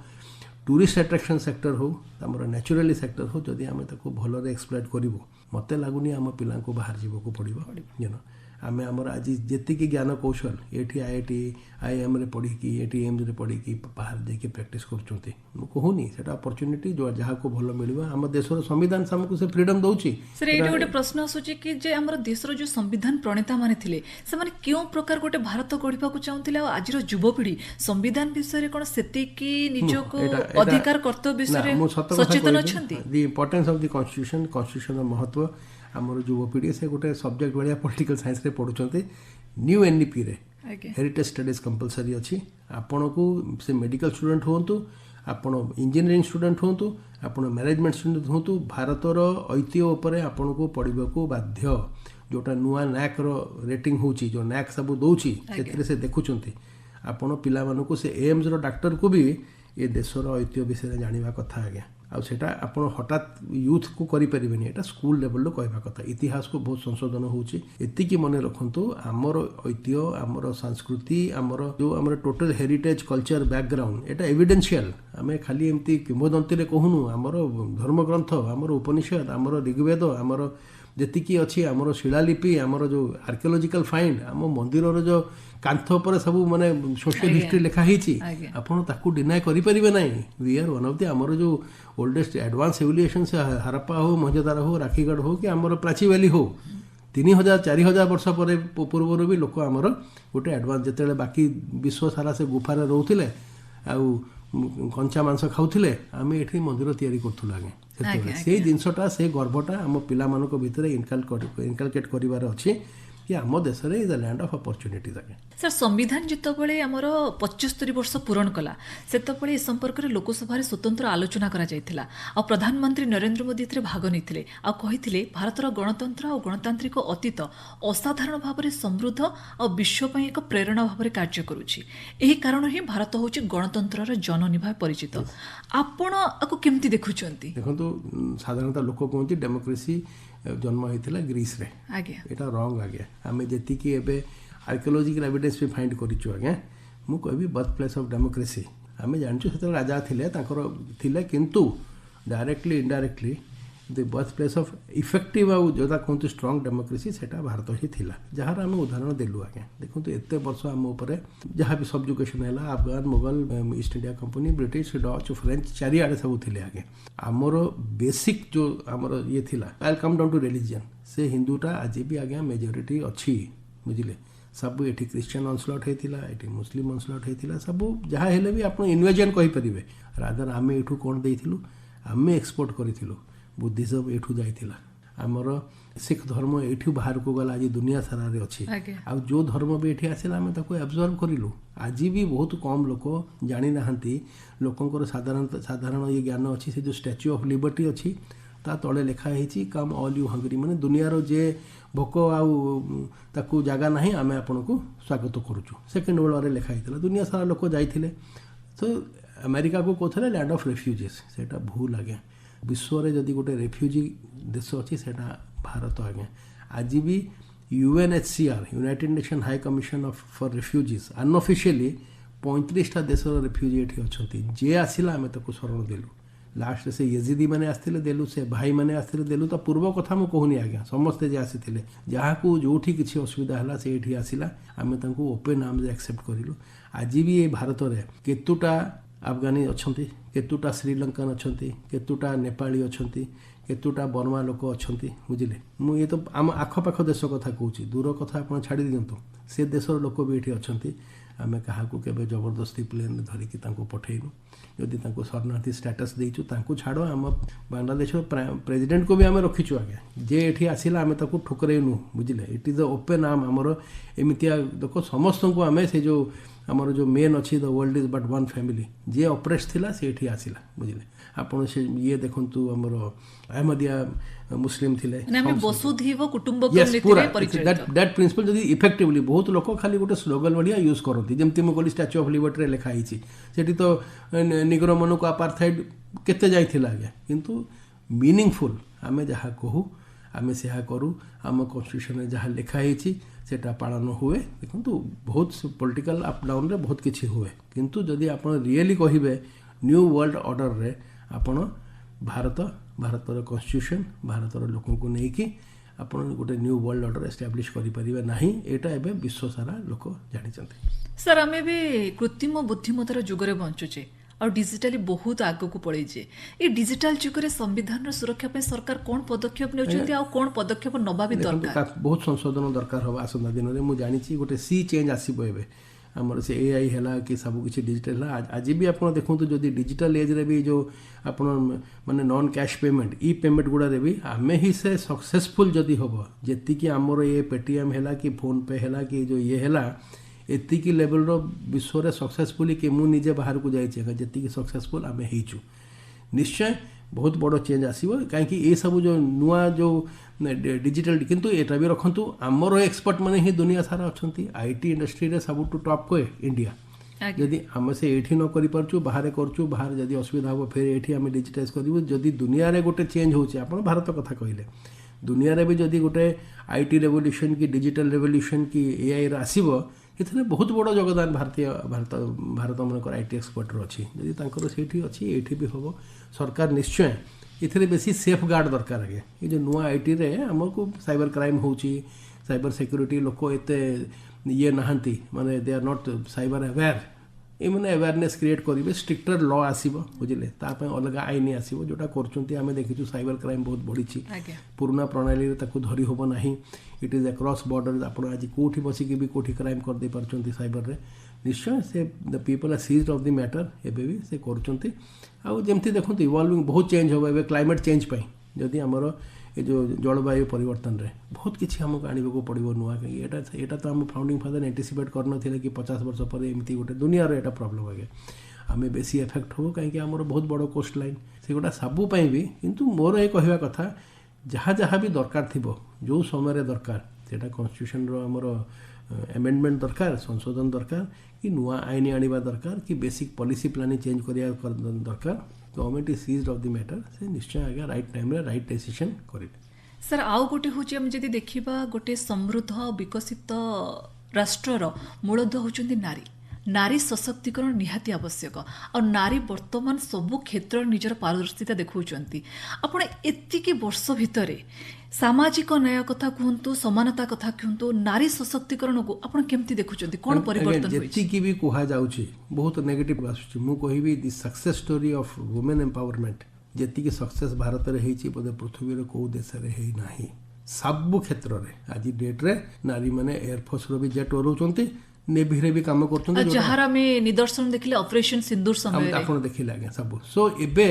टूरिस्ट अट्राक्शन सेक्टर हो, आमर नेचुराली सेक्टर हो, जदि आम ताको भलरे एक्सप्लॉइट करूँ मते लागुनी आम पिला को बाहर जीवको पड़िबो। जन आम आमर आज जेतिकी ज्ञान कौशल एठी आईआईटी आईएम रे पढ़ी एटी एम्स रे पढ़ी बाहर जाके प्रैक्टिस करछंती, मु कहूनी सेटा अपॉर्चुनिटी जो जहाँ को भल मिलिबो। आम देशर संविधान हमको से फ्रीडम दउची। सर एठी गोटे प्रश्न आसुची कि जे हमर देशर जो संविधान प्रणेता माने थिले से माने क्यों प्रकार गोटे भारत गढ़िबा को चाहुथिले, आ आजिर युवपीढ़ी संविधान विषय रे कोन सेतिकी निजको अधिकार कर्तव्य विषय रे सचेतन अछंती। The importance of the constitution, constitution महत्व आमर युवपीढ़ी से गोटे सब्जेक्ट भाया पॉलिटिकल साइंस रे पढ़ुचंती। न्यू एनईपी रे हेरिटेज स्टडीज कंपलसरी अच्छी, आपण को से मेडिकल स्टूडेंट होंतु, आपण इंजीनियरिंग स्टूडेंट होंतु, आपण मैनेजमेंट स्टूडेंट होंतु, भारतर ऐतिह्य उपरे आपण को पढ़ाको बाध्य। जोटा नुआ नैक रो रेटिंग होची, जो नैक सब दौची से देखुचंती, आपण पिला मानकु से एम्स रो डॉक्टर को भी ये देशर ऐतिह्य विषय जानिबा कथा आज्ञा। आ सेटा आपण हठात यूथ को करि परिबेनी, एटा स्कूल लेवल लो कहबा कथा। इतिहास को बहुत संशोधन होची, एतिकी मने रखंतु आमर ऐतिह्य, आमर संस्कृति, आमर जो आमर टोटल हेरिटेज कल्चर बैकग्राउंड एटा एविडेंशियल। आमे खाली एमती किंवदंती रे कहूनु, आमर धर्मग्रंथ, आमर उपनिषद, आमर ऋग्वेद, आमर जेतिकी अच्छी आमर शिलालिपि, आमर जो आर्कियोलॉजिकल फाइंड, आम मंदिर जो कांथ पर सब माने सोशल हिस्ट्री लिखा हिची, आपण ताकू डिनाय करि परिबे नै। We are one of the आमर जो ओल्डेस्ट एडवांस सिविलाइजेशन से हरप्पा हो, मोहनजोदारो हो, राखीगढ़ हो कि आमर प्राची वैली हो, 3000-4000 वर्ष पर पूर्व भी लोक आमर गोटे एडवांस जेते बाकी विश्व सारा से गुफार रोथिले आउ कंचा मांस खाउथिले, आमे एठी मंदिर तैयारी करथुल आगे। से जिनसटा से गर्वटा आम पिला मानक भितर इनकलकेट करिवार अछि कि आम देश रे is the land of opportunities आगे। सर संविधान जितबले हमर 75 वर्ष पूरण कला सेतबले ए संपर्क रे लोकसभा रे स्वतंत्र आलोचना करा जायतिला, आ प्रधानमंत्री नरेंद्र मोदी एथरे भाग नैथिले, आ कहिथिले भारतर गणतंत्र और गणतांत्रिक अतीत असाधारण भाव में समृद्ध और विश्व पई एक प्रेरणा भाव में कार्य करूछि। एही कारण ही भारत होछि गणतंत्र रे जननी भाव परिचित। आपण आको केमती देखुछंती? देखंतु साधारणतः लोक कहନ୍ତି डेमोक्रेसी जन्म होता ग्रीस रे, एटा रंग आगे। आम जी एवं आर्कियोलॉजिकल एविडेंस भी फाइंड करूँ आज्ञा, मु कहबी बर्थ प्लेस ऑफ डेमोक्रेसी। आम जानूँ से राजा थिले, किंतु directly indirectly the birth place of effective आउ जोटा कहते स्ट्रंग डेमोक्रेसी सेटा भारत ही थिला जहार आम उदाहरण देलु आगे देखो एत वर्ष आम उपर जहाँ भी सबजुकेशन है Afghan Mughal East India company British Dutch French चारिआडे सब थे आगे आमर बेसिक जो आमर ये थिला I come down to religion से हिंदूटा आज भी आज्ञा मेजोरिटी अच्छी बुझिले सब ये क्रिश्चियन अनस्लट होता ये मुस्लिम अनस्लट होता सब जहाँ हेले भी आप इन्वेजन कहींपर रादर आम एठू कौन देइथिलु आम एक्सपोर्ट करूँ बुद्धिज्म एठू जाइथिला आमर सिख धर्म एठू बाहर को गला आज दुनिया सारा रे अच्छी आ जो धर्म भी एठी आसिला आम ताको एब्जर्व करिलु आज भी बहुत कम लोक जानी नाहंती लोकंकर साधारण ये ज्ञान अच्छी से जो स्टैच्यू ऑफ लिबर्टी अच्छी ता तले लिखा है कम ऑल यू हंगरी माने दुनियार जे भोक आकु जगह ना आम आपन को स्वागत करुचु सेकेंड वर्ल्ड वार लिखाई दुनिया सारा लोक जाइथिले तो अमेरिका को कहते लैंड ऑफ रेफ्यूजेस सेटा भूल आज्ञा विश्व में जदि गोटे रेफ्यूजी देश अच्छी से भारत आज्ञा आज भी UNHCR United Nation High Commission for refugees unofficially 35टा देशर रेफ्यूजी ये अच्छा जे आसला आम ताको शरण देलु लास्ट से येजिदी मैंने आसते देलु से भाई मैंने आसते देलु तो पूर्व कथा मुझे कहूनी आज्ञा समस्ते जे आसी जहाँ को जो किसी असुविधा है से ये आसला आम ओपेन आर्म एक्सेप्ट करूँ आज भी ये भारत में केतुटा अफगानी अच्छा केतुटा श्रीलंकन अच्छा केतुटा नेपाली अच्छा केतुटा बर्मा लोक अच्छा बुझिले मु ये तो आम आखपाख देश कथा कहूँ दूर कथा आप छाड़ी दिंतु से देशर लोक भी ये अच्छा आम क्या केवे जबरदस्ती प्लेन धरिकी पठेनु जदि शरणार्थी स्टेटस देचु छाड़ आम बांग्लादेश प्रेसिडेंट को भी आम रखीचु आज्ञा जे ये आसला आम ठुकरेनु बुझिले it is the open arm आमर एमतिया देख समस्त को आम से जो आमर जो मेन अच्छी the world is but one family J operate थिला से एठी आसिला बुझिले आपण से ये देखंतु आमर अहमदिया मुस्लिम थिले वसुधैव कुटुंबकम नीति परिचय दैट प्रिंसिपल जदी इफेक्टिवली बहुत लोक खाली गोटे स्लोगन बढ़िया यूज करती जमती मु कहली स्टैच्यू ऑफ लिबर्टी रे लिखा हिची सेठी तो निग्रो मन को अपार्थाइड केते जाइथिला आज्ञा किंतु मीनिंगफुल आमे जहा कहू आमे सेहा करू आम कॉन्स्टिट्यूशन में जहाँ लिखाई सेटा पालन हुए देखो बहुत पॉलिटिकल अप डाउन रे बहुत किछि हुए किंतु जदि आप रियली कहिबे न्यू वर्ल्ड ऑर्डर रे आपण भारतर कॉन्स्टिट्यूशन भारतर लोक को लेकिन आप गोटे न्यू वर्ल्ड ऑर्डर एस्टाब्लिश करें ना एटा एबे विश्व सारा लोक जानी सर आम भी कृत्रिम बुद्धिमतार जुगरे बंचुचे और डिजिटली बहुत आग को पड़े ये डिजिटल जुगरे संविधान सुरक्षा पे सरकार कौन पदक्षेप नेउछन्ती आ कौन पदक्षेप नबा भी दरकार बहुत संशोधन दरकार होबा आसंता दिन में मुझे जानी गोटे सी चेंज आसब ए आमर से AI है कि सब किसी डिजिटल है आज भी आप देखो जो डिजिटल एज रे भी जो आप माने नॉन कैश पेमेंट ई पेमेंट गुड़ा रे भी आम ही से सक्सेसफुल जदि हम जी आमर ये पेटीएम है कि फोन पे है कि जो ये है एतिकी लेवल रो विश्व रे सक्सेसफुली कि मु निजे बाहर को जाइए जी सक्सेसफुल आम हो निश्चय बहुत बड़ चेंज आसो कहीं ये सब जो नुआ जो डिजिटल किंतु एटा भी रखु आमर एक्सपर्ट मैंने ही दुनिया सारा अच्छा IT इंडस्ट्री रे सब टॉप को इंडिया जदि आम से ये न कर बाहर करूँ बाहर जदि असुविधा हम फिर ये आम डिजिटाइज करूँ जदि दुनिया रे गोटे चेंज होचे आप भारत कथा कहले दुनिया रे भी जदि गोटे IT रेवोल्यूशन की डिजिटल रेवोल्यूशन की AI रे आसीबो इतने बहुत बड़ योगदान भारत मनकर IT एक्सपर्टर अच्छी जदि से अच्छी ये भी हम सरकार निश्चय इथे बेसी सेफ गार्ड दरकार आगे ये जो नुआ IT रे आमको साइबर क्राइम होची साइबर सिक्योरिटी लोक एते ये नहांती माने they are not cyber aware ये मैंने अवेयरनेस क्रिएट करेंगे स्ट्रिक्टर लॉ आसब बुझे ताप अलग आईन आसो जोटा कर देखीचु साइबर क्राइम बहुत बढ़ी पुराना प्रणाली धरी हम ना इट इज अक्रॉस बॉर्डर आप आज कौटी बसिकी भी कौटी क्राइम करदे पार्टी साइबर रे निश्चय से the people are seized of the matter एबे भी से करचंती आ जेमती देखो इवॉल्विंग बहुत चेंज होबा एबे क्लाइमेट चेंज पाई जदि हमर ये जो जलवायु परिवर्तन रे बहुत किसी आमको आने को पड़ो नुआ कहीं एटा तो आम फाउंडिंग फादर एंटीसिपेट करन कि 50 वर्ष पर एमती गोटे दुनिया रे एटा प्रॉब्लम आगे आम बेसी एफेक्ट हो कहीं आमर बहुत बड़ कोस्ट लाइन से गोटा सबूपाई भी किंतु मोर ये कहवा कथा जहाँ जहाँ भी दरकार थी जो समय दरकार सेटा कॉन्स्टिट्यूशन रो आमर एमेंडमेंट दरकार संशोधन दरकार कि नुआ आईन आनिबा दरकार कि बेसिक पॉलिसी प्लानिंग चेंज करिया दरकार government is seized of the matter से निश्चय आगे राइट टाइम रे राइट डिसीजन करिवे सर आउ गोटे होची हम जदि देखिबा गोटे समृद्ध विकसित राष्ट्रर मूलधन होचंदी नारी नारी सशक्तिकरण निहाती आवश्यक और नारी वर्तमान सबु क्षेत्र निजर पारदर्शिता देखौचंती आपण एतिकी वर्ष भितरे सामाजिक न्याय कथा कहतु समानता कथा कहतु नारी सशक्तिकरण को आपण केमती देखुचंती कोन परिवर्तन होई जेतिकी भी कुहा जाउची बहुत नेगेटिव आसुची मु कहिबी the success story of women empowerment जेतिकी सक्सेस भारत रे हेची बोधे पृथ्वी रे को देश रे हेई नाही सब क्षेत्र रे आज डेट रे नारी माने एयरफोर्स रो भी जेट उड़ौचंती नेवी रे भी काम करछंती जहारा में निदर्शन देखिले ऑपरेशन सिंदूर समय आपण देखिले आगे सब सो एबे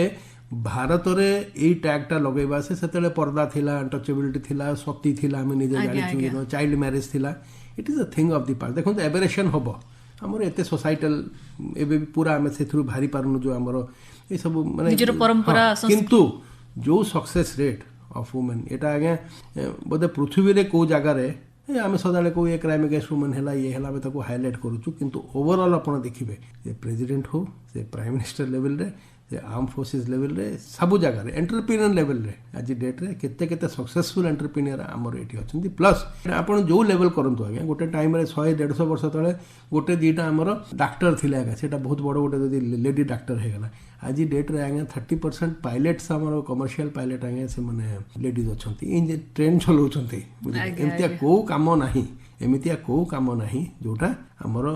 भारत रे ए टैगटा लगेबा से सेतेले पर्दा थिला अनटचेबिलिटी थिला सती थिला हम निजे जानि छु चाइल्ड मैरिज थिला it is a thing of the past देखो एबरेशन होबो हमर एते सोसाइटल एबे पूरा हम सेथुरु भारी पारनु जो हमर ए सब माने निजर परंपरा किंतु जो सक्सेस रेट ऑफ वुमेन एटा आगे बोधे पृथ्वी रे को जगह रे आम सदा को ये क्राइम अगेंस्ट वुमेन है ये है ताको हाईलाइट करूँ किंतु ओवरऑल आप देखिए से प्रेसिडेंट हो से प्राइम मिनिस्टर लेवल रे से आर्म फोर्सेस लेवल रे सब जगह एंटरप्रेन्योर लेवल रे आज डेट रे केते केते सक्सेसफुल एंटरप्रेन्योर आमर एठी अछंती प्लस आपण जो लेवल करंतु आगे गोटे टाइम रे 100-150 वर्ष तले गोटे दीटा आमर डॉक्टर थिले आगे सेटा बहुत बड़ गोटे जदी लेडी डॉक्टर हे गला आज डेट रे आगे 30% पायलट्स आमर कमर्शियल पायलट आगे से माने लेडीज अछंती इन जे ट्रेन चलाउछंती एमतिया को काम नाही एमितिया को काम नाही जोटा आमर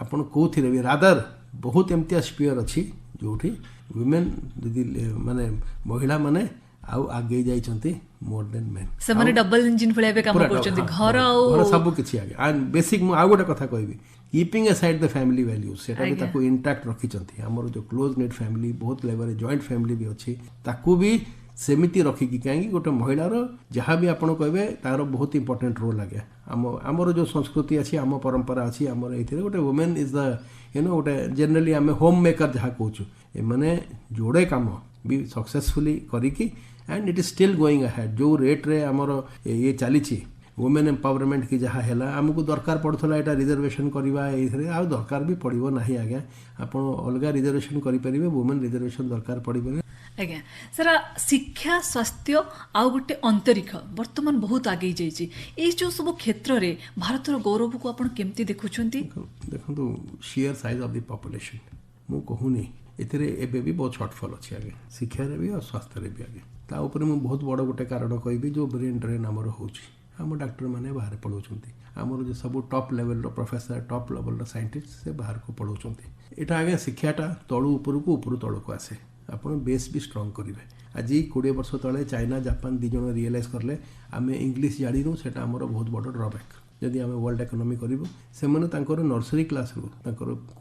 आपण कोथिरे भी रादर बहुत एमतिया स्पीयर अछि जोठी वुमेन यदि माने महिला माने आउ आगे जाइछंती मोर देन मेन से माने डबल इंजन भले काम करछंती घर सब किछि आगे एंड बेसिक मु आ गोटे कथा कहबी keeping aside the family values सेटा भी ताको इंटैक्ट रखिछंती हमर जो क्लोज नेट फैमिली बहुत लेवल जॉइंट फैमिली भी अछि ताको भी सेमिति रखिकी कहीं गोटे महिलार जहाँ भी आपण कहबे तार बहुत इंपोर्टेंट रोल आगे आमर जो संस्कृति अच्छी आम परंपरा अच्छी आमर ये गोटे वुमेन इज द गोटे जनरली आम होम मेकर जहाँ कहूँ एने जोड़े काम भी सक्सेसफुली करिकी and it is still going ahead जो रेट रे आमर ये चली वुमेन एम्पावरमेंट की जहाँ है आमको दरकार पड़ता यहाँ रिजर्वेशन करवा ये आ दरकार भी पड़ो ना आज्ञा आप अलग रिजर्वेशन करेंगे वुमेन रिजर्वेशन दरकार पड़े आज्ञा सारा शिक्षा स्वास्थ्य आउ गोटे अंतरिक्ष वर्तमान बहुत आगे जाइए ये जो सब क्षेत्र में भारतर गौरव को आप केमती देखुंट देखो share size of the population मु कहूनी एथिरे एबे भी बहुत शॉर्टफॉल अच्छी आगे शिक्षा भी और स्वास्थ्य भी आगे ता ऊपर मु बहुत बड़ गोटे कारण कहबी जो ब्रेन ड्रेन आमर होची आम डाक्टर मैंने बाहर पढ़ाऊँच आमर जो सब top level professor top level scientist से बाहर को पढ़ाऊँच यहाँ आगे शिक्षाटा तलू उपरकू उपरू तलक आसे आप बेस भी स्ट्रंग करेंगे आज 20 वर्ष तले चाइना जापान दी जन रियलाइज कले आम इंग्लीश जाणु से बहुत बड़ ड्रबैक जदि आम वर्ल्ड इकोनॉमी करूँ से नर्सरी क्लास रू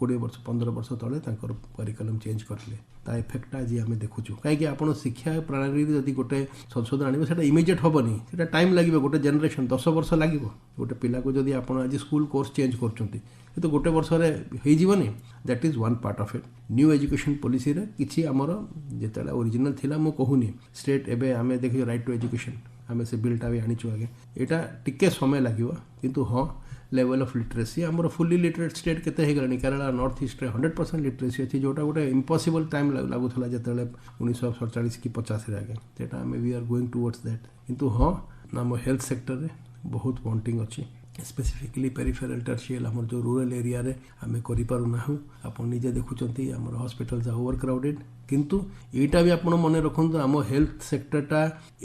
20 वर्ष 15 वर्ष तले करिकुलम चेंज करले ता इफेक्ट आज आम देखुचु कहीं आप शिक्षा प्रणाली जदि गोटे संशोधन आने से इमिजिएट हेनी से टाइम लगे गोटे जेनेरेशन 10 वर्ष लगे गोटे पिला को जदि आप आज स्कूल कोर्स चेंज कर तो गोटे वर्ष होनी that is one part of it new education policy रे किछि आमर जेतेला ओरिजिनल थिला मु कहूनी स्टेट एबे आमे देखियो राइट टू एजुकेशन आमे से बिलटा भी आनिछु आगे एटा टिके समय लागिवो किंतु हां लेवल ऑफ लिटरेसी आमर फुल्ली लिटरेट स्टेट केते हे गलानी केरला नॉर्थ ईस्ट रे 100% लिटरेसी अछि जोटा गोटे इम्पॉसिबल टाइम लागुथला जेतेले 1947 की 50 रे आगे सेटा आमे we are going towards that किंतु हां नाम हेल्थ सेक्टर रे बहुत वांटिंग अछि स्पेसिफिकली पेरिफेरल टर्शियल आम जो रूरल एरिया रे आम करूना आप निजे देखुं आम हॉस्पिटल्स ओवर क्राउडेड किंतु एटा भी आप मन रखु आम हेल्थ सेक्टरटा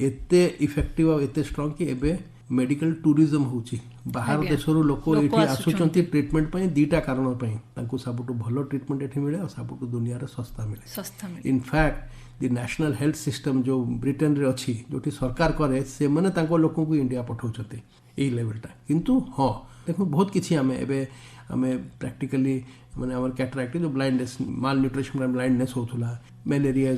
एते इफेक्टिव और एते स्ट्रॉन्ग कि एबे मेडिकल टूरिज्म होची बाहर देशरू लोक ये आसुचंती ट्रीटमेंट पई दीटा कारण पई तांको सबटु भलो ट्रीटमेंट एठी मिले और सबटु दुनिया रे सस्ता मिले in fact the national health system जो ब्रिटेन रे अछि जोटी सरकार करे से माने तांको लोकन को इंडिया पठाउछते यही लेवलटा किंतु हाँ देखो बहुत किसी आम एवं आम प्रैक्टिकली माने आम कैटराक्ट जो ब्लाइंडनेस माल न्यूट्रिशन ब्लाइंडनेस होता मलेरिया